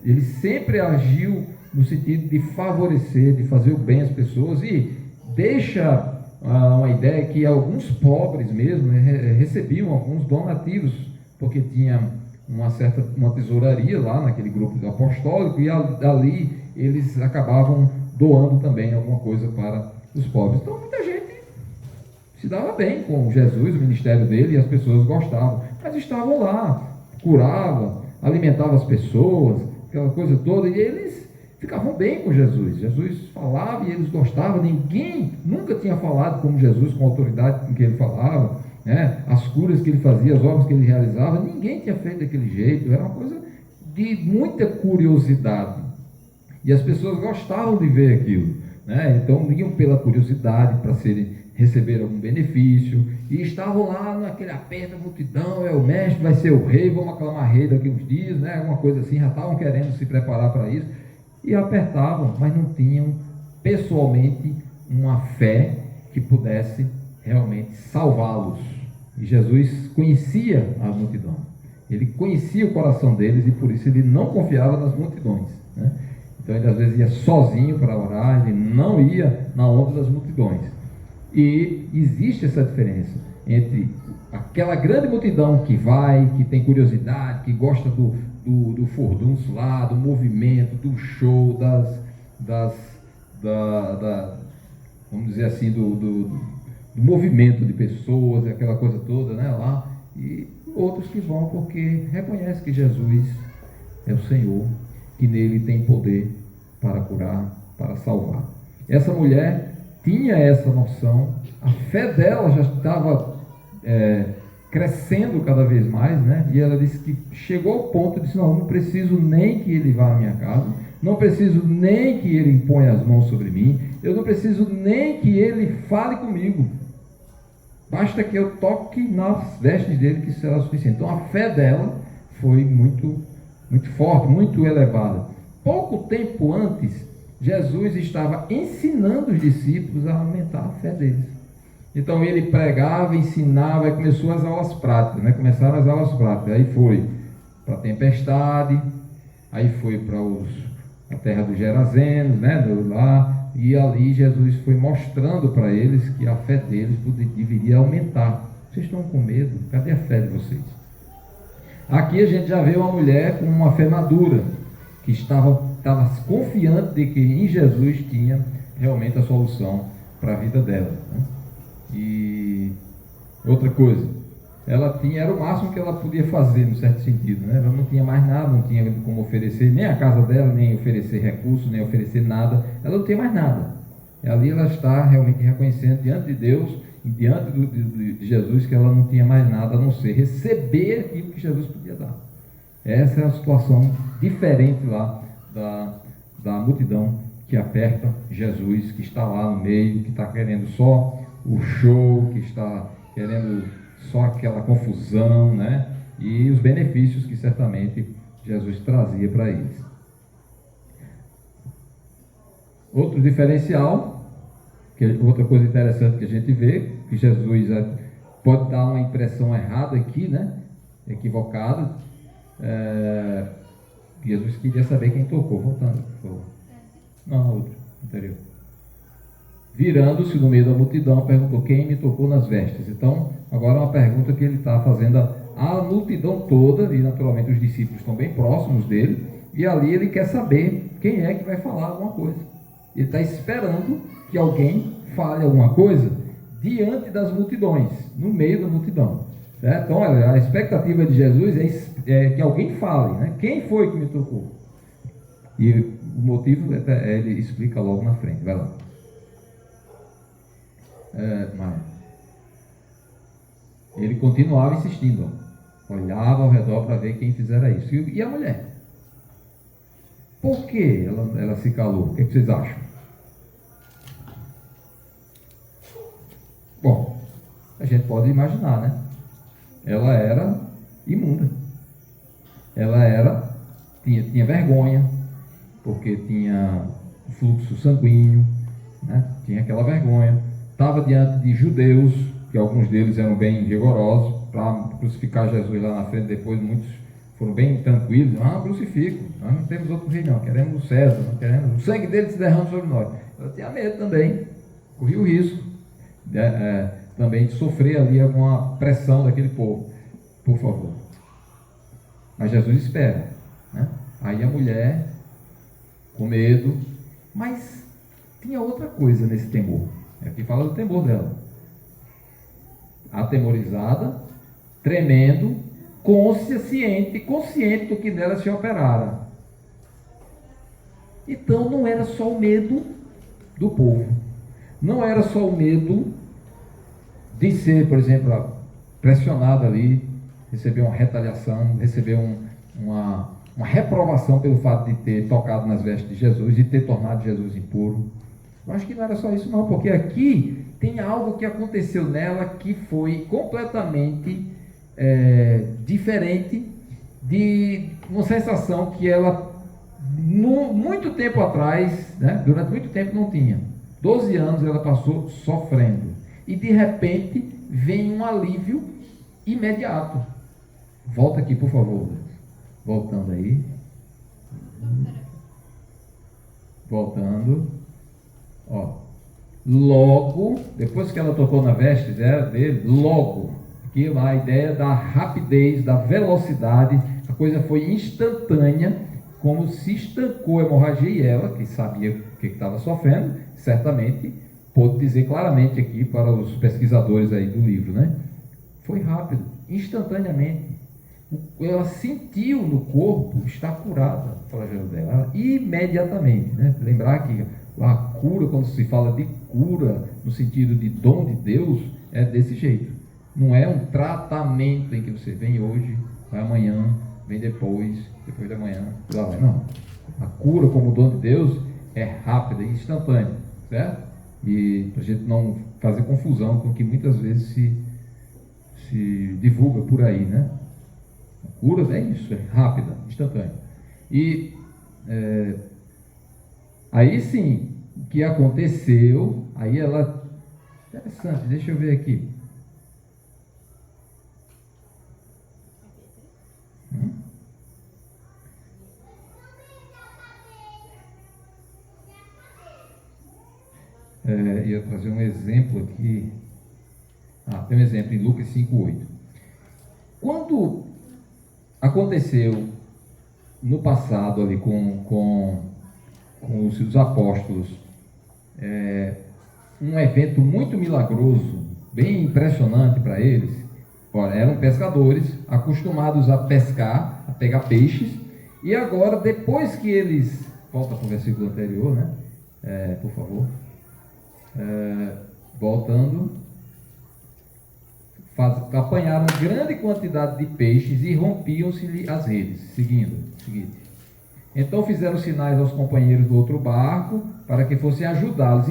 ele sempre agiu no sentido de favorecer, de fazer o bem às pessoas, e deixa uma ideia que alguns pobres mesmo recebiam alguns donativos, porque tinha uma tesouraria lá naquele grupo apostólico, e ali eles acabavam doando também alguma coisa para os pobres. Então muita gente se dava bem com Jesus, o ministério dele, e as pessoas gostavam, mas estavam lá, curava, alimentava as pessoas, aquela coisa toda, e eles ficavam bem com Jesus. Jesus falava e eles gostavam. Ninguém nunca tinha falado como Jesus, com a autoridade com que ele falava, né? As curas que ele fazia, as obras que ele realizava, ninguém tinha feito daquele jeito. Era uma coisa de muita curiosidade, e as pessoas gostavam de ver aquilo, né? Então iam pela curiosidade para receber algum benefício, e estavam lá naquele aperto da multidão. O mestre vai ser o rei, vamos aclamar rei daqui uns dias, né? Alguma coisa assim, já estavam querendo se preparar para isso, e apertavam, mas não tinham pessoalmente uma fé que pudesse realmente salvá-los. E Jesus conhecia a multidão, ele conhecia o coração deles, e por isso ele não confiava nas multidões, né? Então ele às vezes ia sozinho para orar, ele não ia na onda das multidões. E existe essa diferença entre aquela grande multidão que vai, que tem curiosidade, que gosta do furdunço lá, do movimento, do show, vamos dizer assim, do movimento de pessoas, aquela coisa toda, né, lá, e outros que vão porque reconhecem que Jesus é o Senhor, que nele tem poder para curar, para salvar. Essa mulher tinha essa noção, a fé dela já estava crescendo cada vez mais, né? E ela disse que chegou ao ponto de dizer: não preciso nem que ele vá à minha casa, não preciso nem que ele imponha as mãos sobre mim, eu não preciso nem que ele fale comigo, basta que eu toque nas vestes dele, que será suficiente. Então a fé dela foi muito, muito forte, muito elevada. Pouco tempo antes, Jesus estava ensinando os discípulos a aumentar a fé deles. Então ele pregava, ensinava, e começou as aulas práticas, né? Começaram as aulas práticas, aí foi para a tempestade, aí foi para a terra dos Gerazenos, né? Lá, e ali Jesus foi mostrando para eles que a fé deles deveria aumentar. Vocês estão com medo? Cadê a fé de vocês? Aqui a gente já vê uma mulher com uma fé madura, que estava confiante de que em Jesus tinha realmente a solução para a vida dela, né? E outra coisa, era o máximo que ela podia fazer, no certo sentido, né? Ela não tinha mais nada, não tinha como oferecer nem a casa dela, nem oferecer recursos, nem oferecer nada. Ela não tem mais nada. E ali ela está realmente reconhecendo diante de Deus e diante de Jesus que ela não tinha mais nada a não ser receber aquilo que Jesus podia dar. Essa é a situação diferente lá da multidão que aperta Jesus, que está lá no meio, que está querendo só o show, que está querendo só aquela confusão, né? E os benefícios que certamente Jesus trazia para eles. Outro diferencial, outra coisa interessante que a gente vê, que Jesus pode dar uma impressão errada aqui, né? Equivocada. Jesus queria saber quem tocou. Voltando, por favor. Não, outra, anterior. Virando-se no meio da multidão, perguntou: quem me tocou nas vestes? Então, agora é uma pergunta que ele está fazendo à multidão toda, e naturalmente os discípulos estão bem próximos dele, e ali ele quer saber quem é que vai falar alguma coisa. Ele está esperando que alguém fale alguma coisa diante das multidões, no meio da multidão. Certo? Então, a expectativa de Jesus é que alguém fale, né? Quem foi que me tocou? E o motivo ele explica logo na frente. Vai lá. Ele continuava insistindo, olhava ao redor para ver quem fizera isso. E a mulher? Por que ela se calou? O que vocês acham? Bom, a gente pode imaginar, né? Ela era imunda. ela tinha vergonha, porque tinha fluxo sanguíneo, né? Tinha aquela vergonha. Estava diante de judeus, que alguns deles eram bem rigorosos, para crucificar Jesus lá na frente. Depois muitos foram bem tranquilos: crucifico, nós não temos outro rei não, queremos o César, não queremos, o sangue dele se derrama sobre nós. Eu tinha medo também, corri o risco também de sofrer ali alguma pressão daquele povo, por favor. Mas Jesus espera, né? Aí a mulher, com medo, mas tinha outra coisa nesse temor. Aqui fala do temor dela. Atemorizada, tremendo, consciente do que nela se operara. Então não era só o medo do povo, não era só o medo de ser, por exemplo, pressionado ali, receber uma retaliação, receber uma reprovação pelo fato de ter tocado nas vestes de Jesus e ter tornado Jesus impuro. Eu acho que não era só isso não, porque aqui tem algo que aconteceu nela que foi completamente diferente de uma sensação que ela, muito tempo atrás, né, durante muito tempo não tinha. 12 anos ela passou sofrendo. E de repente vem um alívio imediato. Volta aqui, por favor. Voltando aí. Voltando. Ó. Logo, depois que ela tocou na veste dele, logo, aqui a ideia da rapidez, da velocidade, a coisa foi instantânea, como se estancou a hemorragia, e ela, que sabia o que estava sofrendo, certamente pôde dizer claramente aqui para os pesquisadores aí do livro, né? Foi rápido, instantaneamente. Ela sentiu no corpo estar curada, o flagelo dela, imediatamente, né? Lembrar que a cura, quando se fala de cura, no sentido de dom de Deus, é desse jeito. Não é um tratamento em que você vem hoje, vai amanhã, vem depois da manhã, lá vai. Não. A cura como dom de Deus é rápida e instantânea, certo? E para a gente não fazer confusão com o que muitas vezes se divulga por aí, né? A cura é isso, é rápida, instantânea. E aí sim, o que aconteceu, aí ela... Interessante, deixa eu ver aqui. Ia trazer um exemplo aqui. Tem um exemplo em Lucas 5:8. Quando aconteceu no passado ali com os apóstolos um evento muito milagroso, bem impressionante para eles. Olha, eram pescadores acostumados a pescar, a pegar peixes, e agora, depois que eles... Volta para o versículo anterior, né? Por favor. Voltando, apanharam grande quantidade de peixes e rompiam-se as redes. Seguinte. Então fizeram sinais aos companheiros do outro barco para que fossem ajudá-los,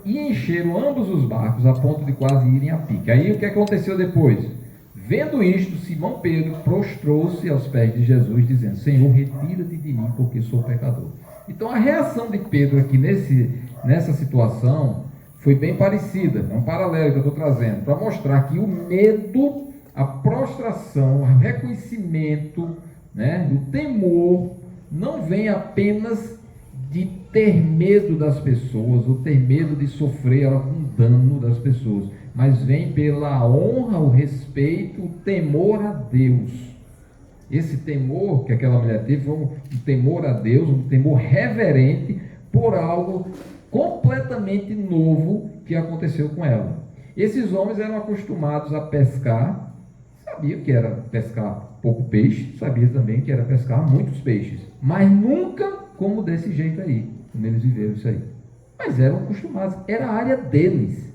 e encheram ambos os barcos a ponto de quase irem a pique. Aí o que aconteceu depois? Vendo isto, Simão Pedro prostrou-se aos pés de Jesus, dizendo: Senhor, retira-te de mim, porque sou pecador. Então a reação de Pedro aqui nessa situação foi bem parecida, é um paralelo que eu estou trazendo, para mostrar que o medo, a prostração, o reconhecimento, né, o temor, não vem apenas de ter medo das pessoas, ou ter medo de sofrer algum dano das pessoas, mas vem pela honra, o respeito, o temor a Deus. Esse temor que aquela mulher teve foi um temor a Deus, um temor reverente por algo completamente novo que aconteceu com ela. Esses homens eram acostumados a pescar, sabiam que era pescar pouco peixe, sabia também que era pescar muitos peixes, mas nunca como desse jeito aí, como eles viveram isso aí. Mas eram acostumados, era a área deles,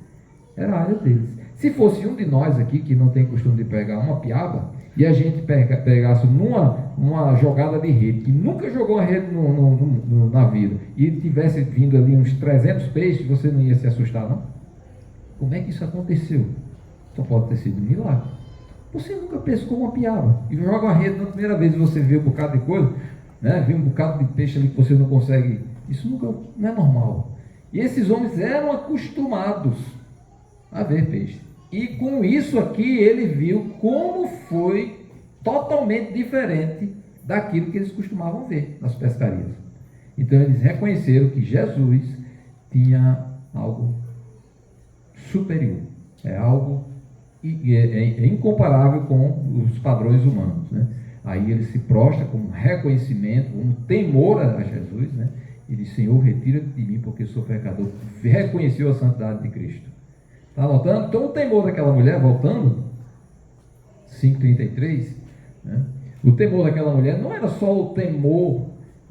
Se fosse um de nós aqui que não tem costume de pegar uma piaba, e a gente pegasse numa jogada de rede, que nunca jogou a rede na vida, e tivesse vindo ali uns 300 peixes, você não ia se assustar, não? Como é que isso aconteceu? Só pode ter sido um milagre. Você nunca pescou uma piaba e joga uma rede na primeira vez e você vê um bocado de coisa, né? Vê um bocado de peixe ali que você não consegue. Isso nunca não é normal. E esses homens eram acostumados a ver peixe. E com isso aqui ele viu como foi totalmente diferente daquilo que eles costumavam ver nas pescarias. Então eles reconheceram que Jesus tinha algo superior, é algo é incomparável com os padrões humanos, né? Aí ele se prostra com reconhecimento, um temor a Jesus, né? E diz: Senhor, retira-te de mim, porque sou pecador. Reconheceu a santidade de Cristo. Está notando? Então o temor daquela mulher, voltando, 5:33, né? O temor daquela mulher não era só o temor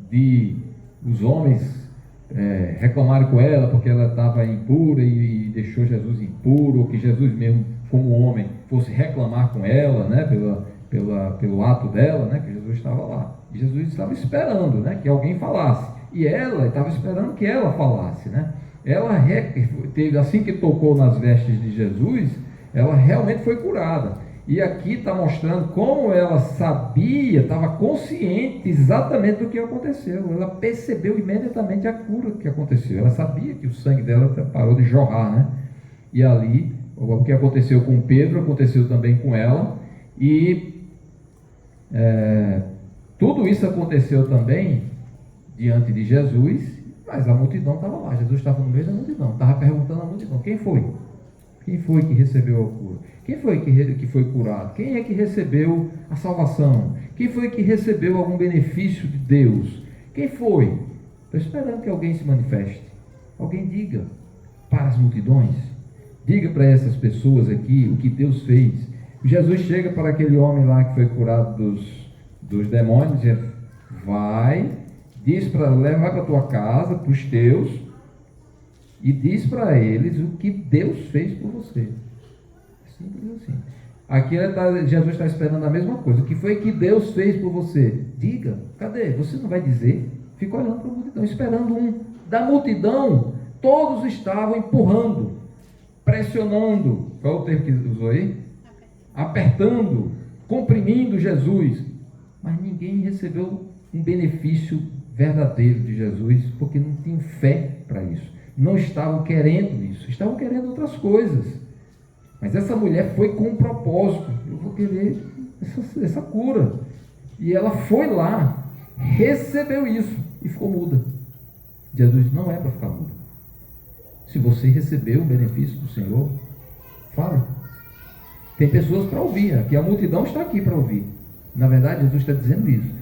de os homens reclamarem com ela porque ela estava impura e deixou Jesus impuro, ou que Jesus mesmo, como homem, fosse reclamar com ela, né? Pelo ato dela, né? Que Jesus estava lá. E Jesus estava esperando, né? Que alguém falasse. E ela estava esperando que ela falasse, né? Ela teve, assim que tocou nas vestes de Jesus, ela realmente foi curada. E aqui está mostrando como ela sabia, estava consciente exatamente do que aconteceu. Ela percebeu imediatamente a cura que aconteceu. Ela sabia que o sangue dela parou de jorrar, né? E ali, o que aconteceu com Pedro, aconteceu também com ela. E tudo isso aconteceu também diante de Jesus, mas a multidão estava lá. Jesus estava no meio da multidão, estava perguntando à multidão: quem foi? Quem foi que recebeu a cura? Quem foi que foi curado? Quem é que recebeu a salvação? Quem foi que recebeu algum benefício de Deus? Quem foi? Estou esperando que alguém se manifeste. Alguém diga para as multidões. Diga para essas pessoas aqui o que Deus fez. Jesus chega para aquele homem lá que foi curado dos demônios e vai, diz para levar para a tua casa, para os teus, e diz para eles o que Deus fez por você. Simples assim. Aqui Jesus está esperando a mesma coisa. O que foi que Deus fez por você? Diga. Cadê? Você não vai dizer? Fica olhando para a multidão, esperando um. Da multidão, todos estavam empurrando, pressionando. Qual é o termo que usou aí? Apertando, comprimindo Jesus. Mas ninguém recebeu um benefício verdadeiro de Jesus, porque não tinham fé para isso. Não estavam querendo isso, estavam querendo outras coisas. Mas essa mulher foi com um propósito: eu vou querer essa cura. E ela foi lá, recebeu isso e ficou muda. Jesus não é para ficar muda. Se você recebeu o benefício do Senhor, fale. Tem pessoas para ouvir, aqui a multidão está aqui para ouvir. Na verdade, Jesus está dizendo isso.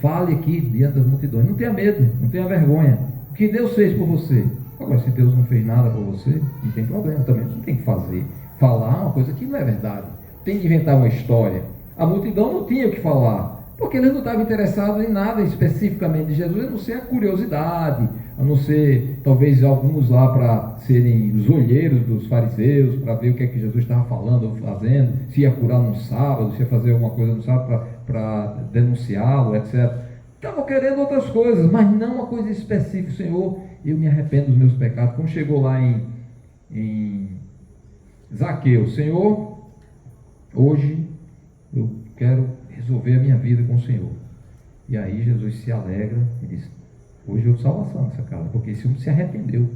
Fale aqui diante das multidões. Não tenha medo, não tenha vergonha. O que Deus fez por você? Agora, se Deus não fez nada por você, não tem problema também. Você não tem que fazer. Falar uma coisa que não é verdade. Tem que inventar uma história. A multidão não tinha o que falar, porque eles não estavam interessados em nada especificamente de Jesus, a não ser a curiosidade, a não ser talvez alguns lá para serem os olheiros dos fariseus, para ver o que é que Jesus estava falando ou fazendo, se ia curar no sábado, se ia fazer alguma coisa no sábado para denunciá-lo, etc. Estavam querendo outras coisas, mas não uma coisa específica. Senhor, eu me arrependo dos meus pecados. Como chegou lá em Zaqueu: Senhor, hoje eu quero resolver a minha vida com o Senhor. E aí Jesus se alegra e diz: hoje eu salvação nessa casa, porque esse homem se arrependeu.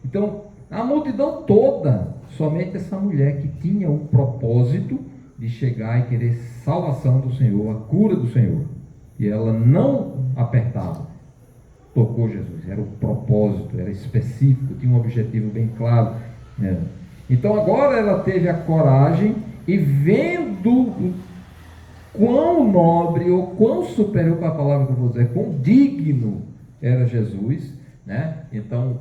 Então, a multidão toda, somente essa mulher que tinha o propósito de chegar e querer salvação do Senhor, a cura do Senhor. E ela não apertava, tocou Jesus. Era o propósito, era específico, tinha um objetivo bem claro, né? Então agora ela teve a coragem, e vendo quão nobre ou quão superior, para a palavra que eu vou dizer, quão digno era Jesus, né? Então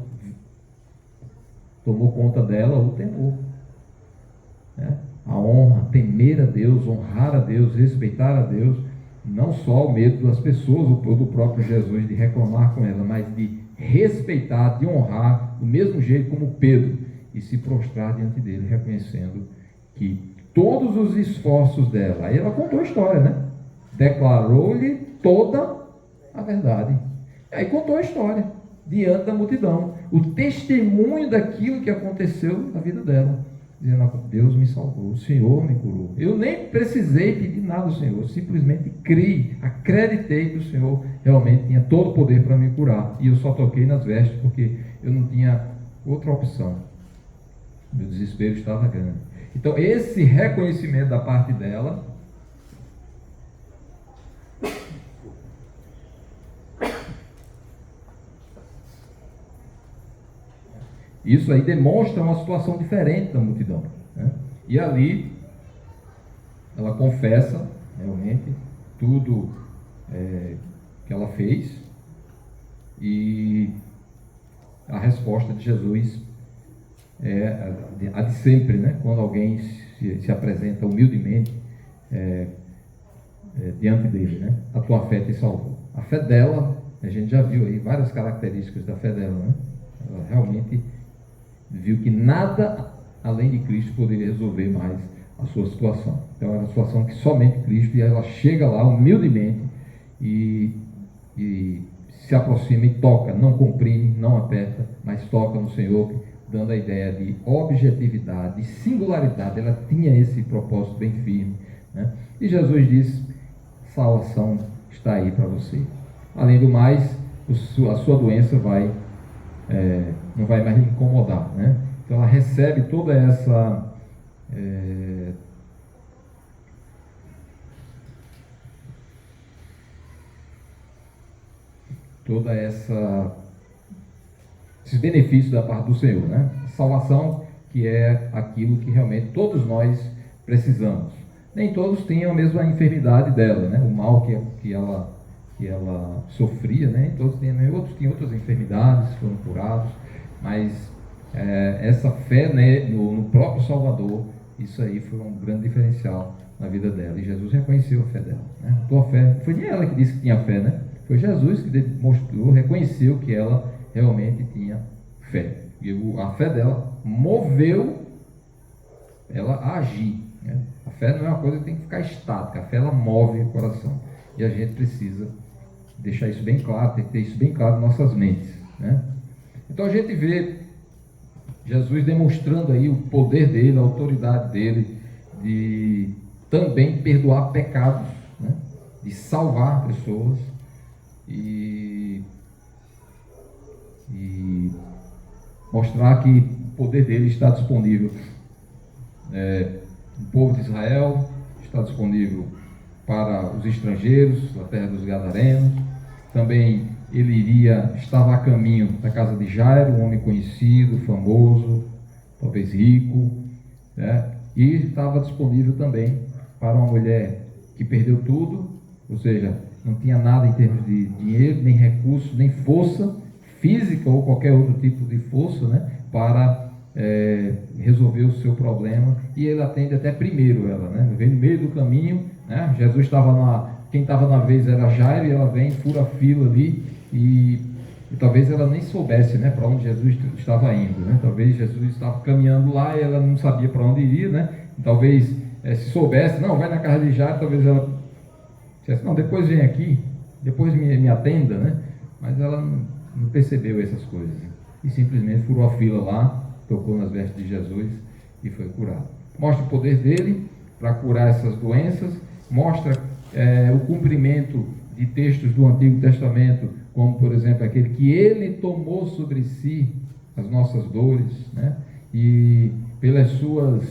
tomou conta dela o temor, né? A honra, temer a Deus, honrar a Deus, respeitar a Deus, não só o medo das pessoas ou do próprio Jesus de reclamar com ela, mas de respeitar, de honrar, do mesmo jeito como Pedro, e se prostrar diante dele, reconhecendo que todos os esforços dela, aí ela contou a história, né? Declarou-lhe toda a verdade. Aí contou a história diante da multidão, o testemunho daquilo que aconteceu na vida dela. dizendo: Deus me salvou, o Senhor me curou. Eu nem precisei pedir nada ao Senhor, eu simplesmente criei, acreditei que o Senhor realmente tinha todo o poder para me curar. E eu só toquei nas vestes porque eu não tinha outra opção. Meu desespero estava grande. Então, esse reconhecimento da parte dela isso aí demonstra uma situação diferente da multidão, né? E ali ela confessa realmente tudo que ela fez, e a resposta de Jesus é a de sempre, né? Quando alguém se apresenta humildemente diante dele, né? A tua fé te salvou. A fé dela, a gente já viu aí várias características da fé dela, né? Ela realmente viu que nada além de Cristo poderia resolver mais a sua situação. Então era uma situação que somente Cristo, e ela chega lá humildemente e se aproxima e toca, não comprime, não aperta, mas toca no Senhor, dando a ideia de objetividade, de singularidade. Ela tinha esse propósito bem firme, né? E Jesus disse: salvação está aí para você. Além do mais, a sua doença não vai mais lhe incomodar, né? Então ela recebe toda essa esses benefícios da parte do Senhor, né? Salvação, que é aquilo que realmente todos nós precisamos. Nem todos tinham a mesma enfermidade dela, né? O mal que ela sofria, né? Todos tinham, outros tinham outras enfermidades, foram curados, mas essa fé, né, no próprio Salvador, isso aí foi um grande diferencial na vida dela, e Jesus reconheceu a fé dela, né? A tua fé, não foi nem ela que disse que tinha fé, né? Foi Jesus que demonstrou, reconheceu que ela realmente tinha fé, e a fé dela moveu ela a agir, né? A fé não é uma coisa que tem que ficar estática, a fé ela move o coração, e a gente precisa deixar isso bem claro, tem que ter isso bem claro em nossas mentes, né? Então a gente vê Jesus demonstrando aí o poder dele, a autoridade dele, de também perdoar pecados, né? De salvar pessoas e mostrar que o poder dele está disponível. O povo de Israel está disponível para os estrangeiros, da terra dos Gadarenos. Também ele estava a caminho da casa de Jairo, um homem conhecido, famoso, talvez rico, né? E estava disponível também para uma mulher que perdeu tudo, ou seja, não tinha nada em termos de dinheiro, nem recursos, nem força física ou qualquer outro tipo de força, né, para resolver o seu problema, e ele atende até primeiro ela, né? Vem no meio do caminho, né? Jesus estava quem estava na vez era Jairo, e ela vem, fura a fila ali, e talvez ela nem soubesse, né, para onde Jesus estava indo, né? Talvez Jesus estava caminhando lá e ela não sabia para onde iria, né? E talvez se soubesse, não, vai na casa de Jairo, talvez ela dissesse: não, depois vem aqui, depois me atenda, né? Mas ela não percebeu essas coisas, e simplesmente furou a fila lá, tocou nas vestes de Jesus e foi curado. Mostra o poder dele para curar essas doenças, mostra o cumprimento de textos do Antigo Testamento, como por exemplo aquele que ele tomou sobre si as nossas dores, né? E pelas suas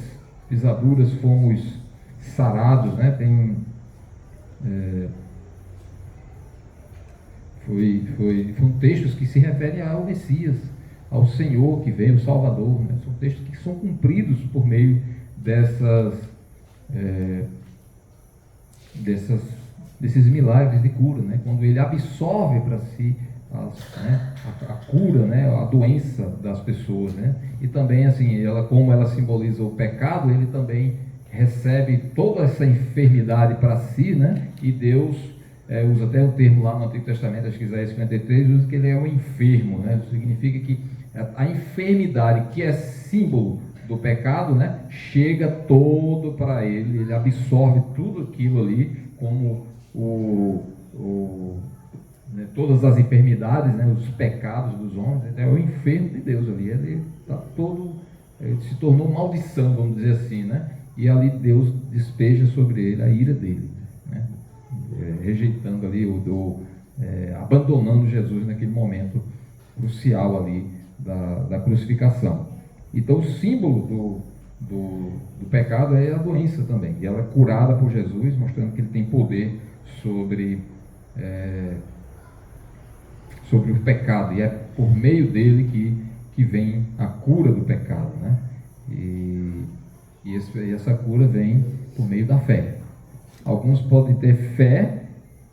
pisaduras fomos sarados, né? Foram textos que se referem ao Messias, ao Senhor que veio, o Salvador, né? São textos que são cumpridos por meio desses milagres de cura, né? Quando ele absorve para si a cura, né? A doença das pessoas, né? E também, assim, como ela simboliza o pecado, ele também recebe toda essa enfermidade para si, né? E Deus usa até o termo lá no Antigo Testamento, acho que Isaías 53, usa que ele é um enfermo, né? Isso significa que a enfermidade, que é símbolo do pecado, né, chega todo para ele absorve tudo aquilo ali, como né, todas as enfermidades, né, os pecados dos homens. É o enfermo de Deus ali, ele está todo se tornou maldição, vamos dizer assim, né? E ali Deus despeja sobre ele a ira dele, né? Rejeitando ali, abandonando Jesus naquele momento crucial ali da crucificação. Então o símbolo do pecado é a doença também, e ela é curada por Jesus, mostrando que ele tem poder sobre o pecado, e é por meio dele que vem a cura do pecado, né? E essa cura vem por meio da fé. Alguns podem ter fé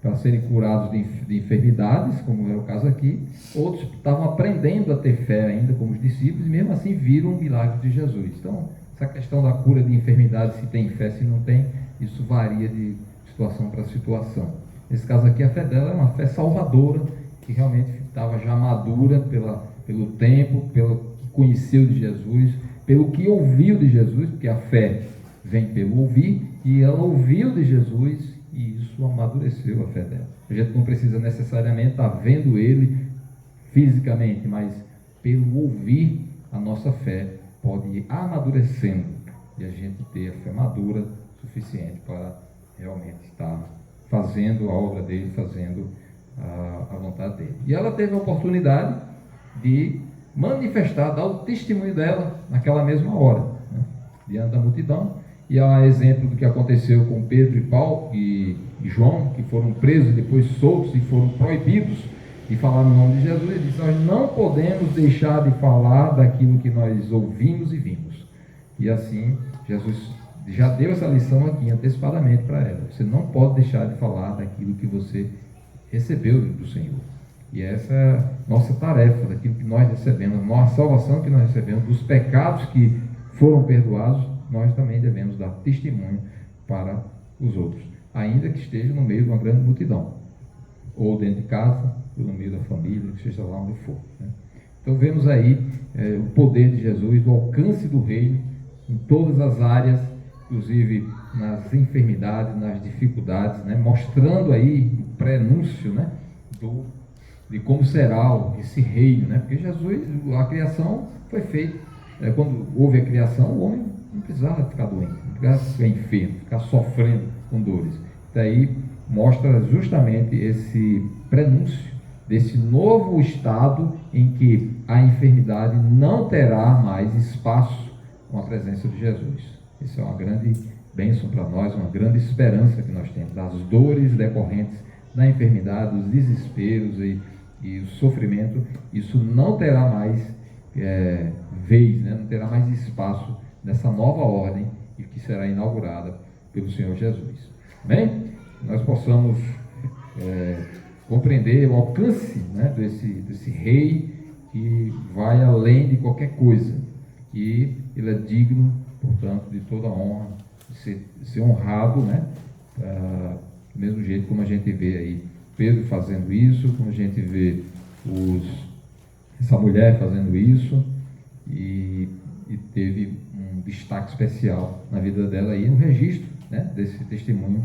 para serem curados de enfermidades, como é o caso aqui. Outros estavam aprendendo a ter fé ainda, como os discípulos, e mesmo assim viram o milagre de Jesus. Então, essa questão da cura de enfermidades, se tem fé, se não tem, isso varia de situação para situação. Nesse caso aqui, a fé dela é uma fé salvadora, que realmente estava já madura pelo tempo, pelo que conheceu de Jesus, pelo que ouviu de Jesus, porque a fé vem pelo ouvir, e ela ouviu de Jesus, e isso amadureceu a fé dela. A gente não precisa necessariamente estar vendo ele fisicamente, mas pelo ouvir, a nossa fé pode ir amadurecendo, e a gente ter a fé madura suficiente para realmente estar fazendo a obra dele, fazendo a vontade dele. E ela teve a oportunidade de manifestar, dar o testemunho dela naquela mesma hora, né, diante da multidão. E há exemplo do que aconteceu com Pedro e Paulo e João, que foram presos e depois soltos e foram proibidos de falar no nome de Jesus. Ele disse: nós não podemos deixar de falar daquilo que nós ouvimos e vimos. E assim, Jesus já deu essa lição aqui antecipadamente para ela. Você não pode deixar de falar daquilo que você recebeu do Senhor. E essa é a nossa tarefa, daquilo que nós recebemos, a nossa salvação que nós recebemos, dos pecados que foram perdoados, nós também devemos dar testemunho para os outros, ainda que esteja no meio de uma grande multidão, ou dentro de casa, ou no meio da família, que seja lá onde for, né? Então vemos aí o poder de Jesus, o alcance do reino em todas as áreas, inclusive nas enfermidades, nas dificuldades, né? Mostrando aí o prenúncio, né? De como será esse reino, né? Porque Jesus, a criação foi feita, quando houve a criação, o homem não precisava ficar doente, não precisava ficar enfermo, ficar sofrendo com dores. Daí mostra justamente esse prenúncio desse novo estado em que a enfermidade não terá mais espaço com a presença de Jesus. Isso é uma grande bênção para nós, uma grande esperança que nós temos. Das dores decorrentes da enfermidade, dos desesperos e o sofrimento, isso não terá mais vez, né? Não terá mais espaço nessa nova ordem e que será inaugurada pelo Senhor Jesus. Amém? Nós possamos compreender o alcance, né, desse rei que vai além de qualquer coisa, e ele é digno, portanto, de toda honra, de ser honrado, né, do mesmo jeito como a gente vê aí Pedro fazendo isso, como a gente vê essa mulher fazendo isso, e teve um destaque especial na vida dela e no registro, né, desse testemunho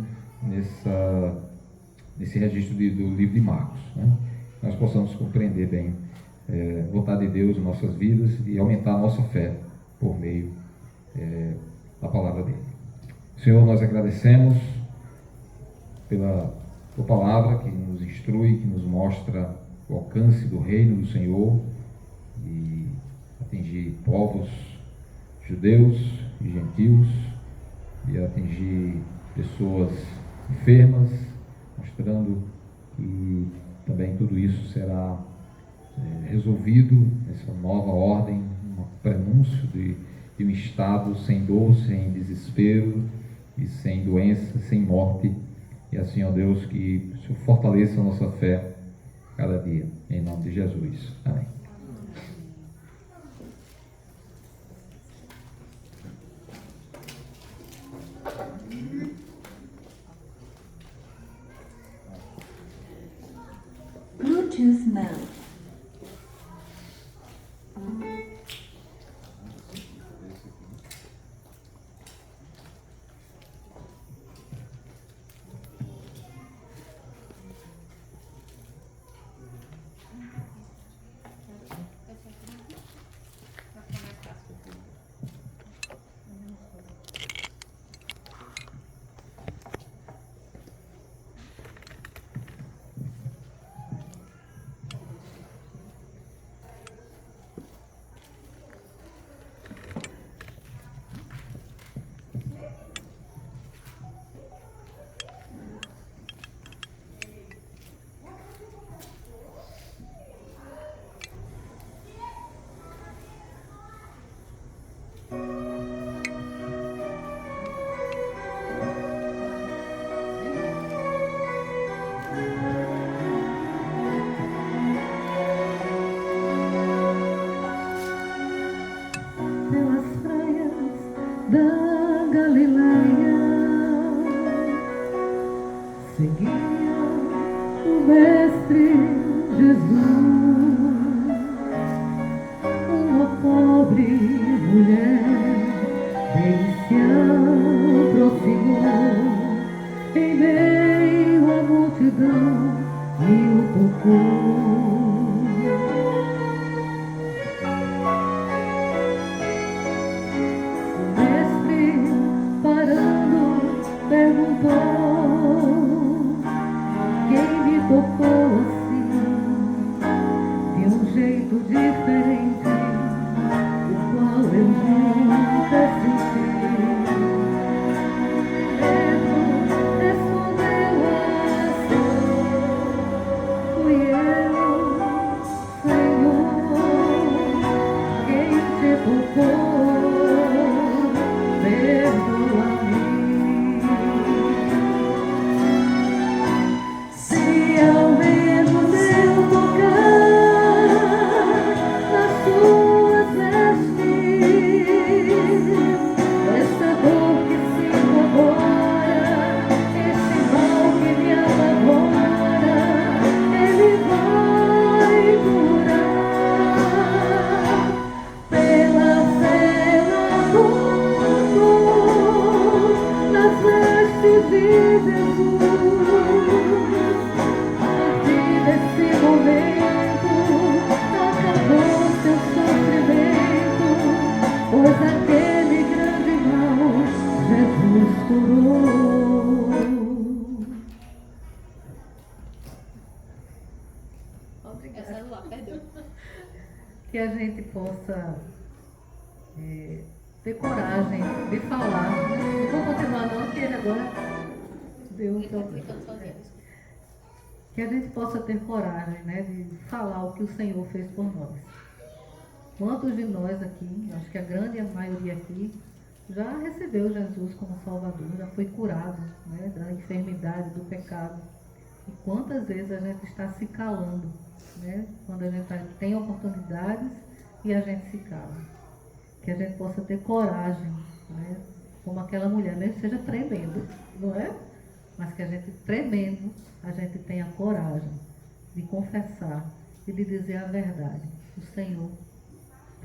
nesse registro do livro de Marcos, né? Nós possamos compreender bem a vontade de Deus em nossas vidas e aumentar a nossa fé por meio da palavra dele. Senhor, nós agradecemos pela tua palavra que nos instrui, que nos mostra o alcance do reino do Senhor e atingir povos judeus e gentios e atingir pessoas enfermas, mostrando que também tudo isso será resolvido nessa nova ordem, um prenúncio de um estado sem dor, sem desespero e sem doença, sem morte. E assim, ó Deus, que o Senhor fortaleça a nossa fé cada dia, em nome de Jesus. Amém. Bluetooth mode. seguia o Mestre Jesus. Uma pobre mulher dele se aproximou, em meio à multidão e o tocou. O mestre, parando, perguntou: quem me tocou assim, de um jeito diferente, o qual eu nunca senti? Pedro respondeu assim: fui eu, Senhor, quem te tocou, perdoa-me. Se ao menos eu tocar nas tuas vestes, essa dor que sinto agora, esse mal que me apavora, Ele vai curar. Pela fé na dor, nas vestes de Jesus. Nesse momento acabou seu sofrimento, pois aquele grande mal Jesus curou. Obrigada. Celular, perdão. Que a gente possa ter coragem de falar. Não vou continuar não, porque ele agora deu um problema. Que a gente possa ter coragem, né, de falar o que o Senhor fez por nós. Quantos de nós aqui, acho que a grande maioria aqui, já recebeu Jesus como Salvador, já foi curado, né, da enfermidade, do pecado. E quantas vezes a gente está se calando, né, quando a gente tem oportunidades e a gente se cala. Que a gente possa ter coragem, né, como aquela mulher, mesmo que seja tremendo, não é? Mas que a gente, tremendo, a gente tenha coragem de confessar e de dizer a verdade. O Senhor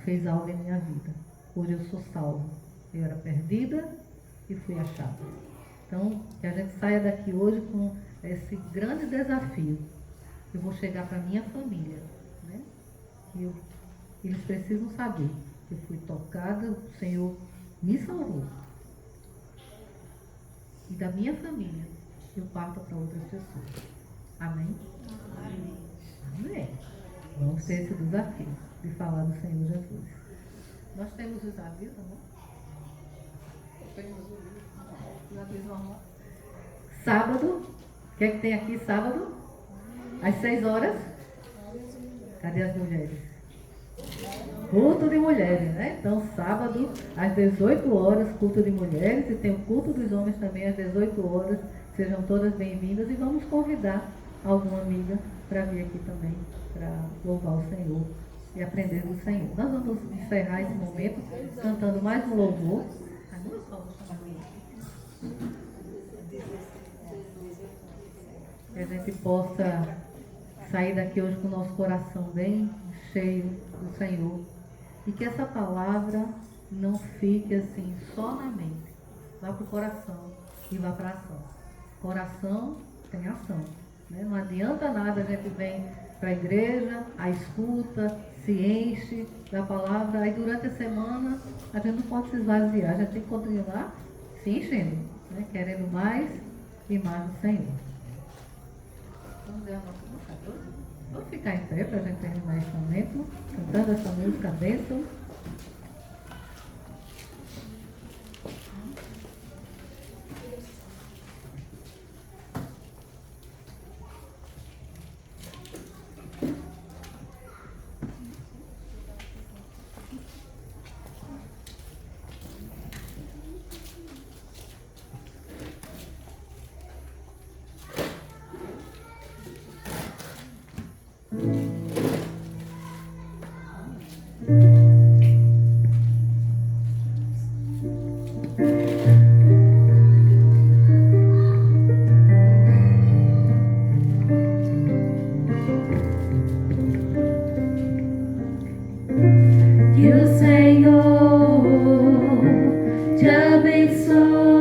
fez algo em minha vida. Hoje eu sou salvo. Eu era perdida e fui achada. Então, que a gente saia daqui hoje com esse grande desafio. Eu vou chegar para a minha família, né? Eles precisam saber que eu fui tocada, o Senhor me salvou. E da minha família, eu parto para outras pessoas. Amém? Amém. Amém. Vamos ter esse desafio de falar do Senhor Jesus. Nós temos os avisos, não? Temos os avisos normais. Sábado, o que é que tem aqui sábado? Às 6 horas. Cadê as mulheres? Culto de mulheres, né? Então, sábado, às 18 horas, culto de mulheres, e tem o culto dos homens também às 18 horas. Sejam todas bem-vindas e vamos convidar alguma amiga para vir aqui também, para louvar o Senhor e aprender do Senhor. Nós vamos encerrar esse momento cantando mais um louvor. Que a gente possa sair daqui hoje com o nosso coração bem cheio do Senhor. E que essa palavra não fique assim só na mente. Vá para o coração e vá para a ação. Coração tem ação, né? Não adianta nada, a gente vem para a igreja, a escuta, se enche da palavra, aí durante a semana a gente não pode se esvaziar, a gente tem que continuar se enchendo, né? Querendo mais e mais do Senhor. Vamos ver a nossa música. Vamos ficar em pé para a gente terminar esse momento, cantando essa música bênção. missões.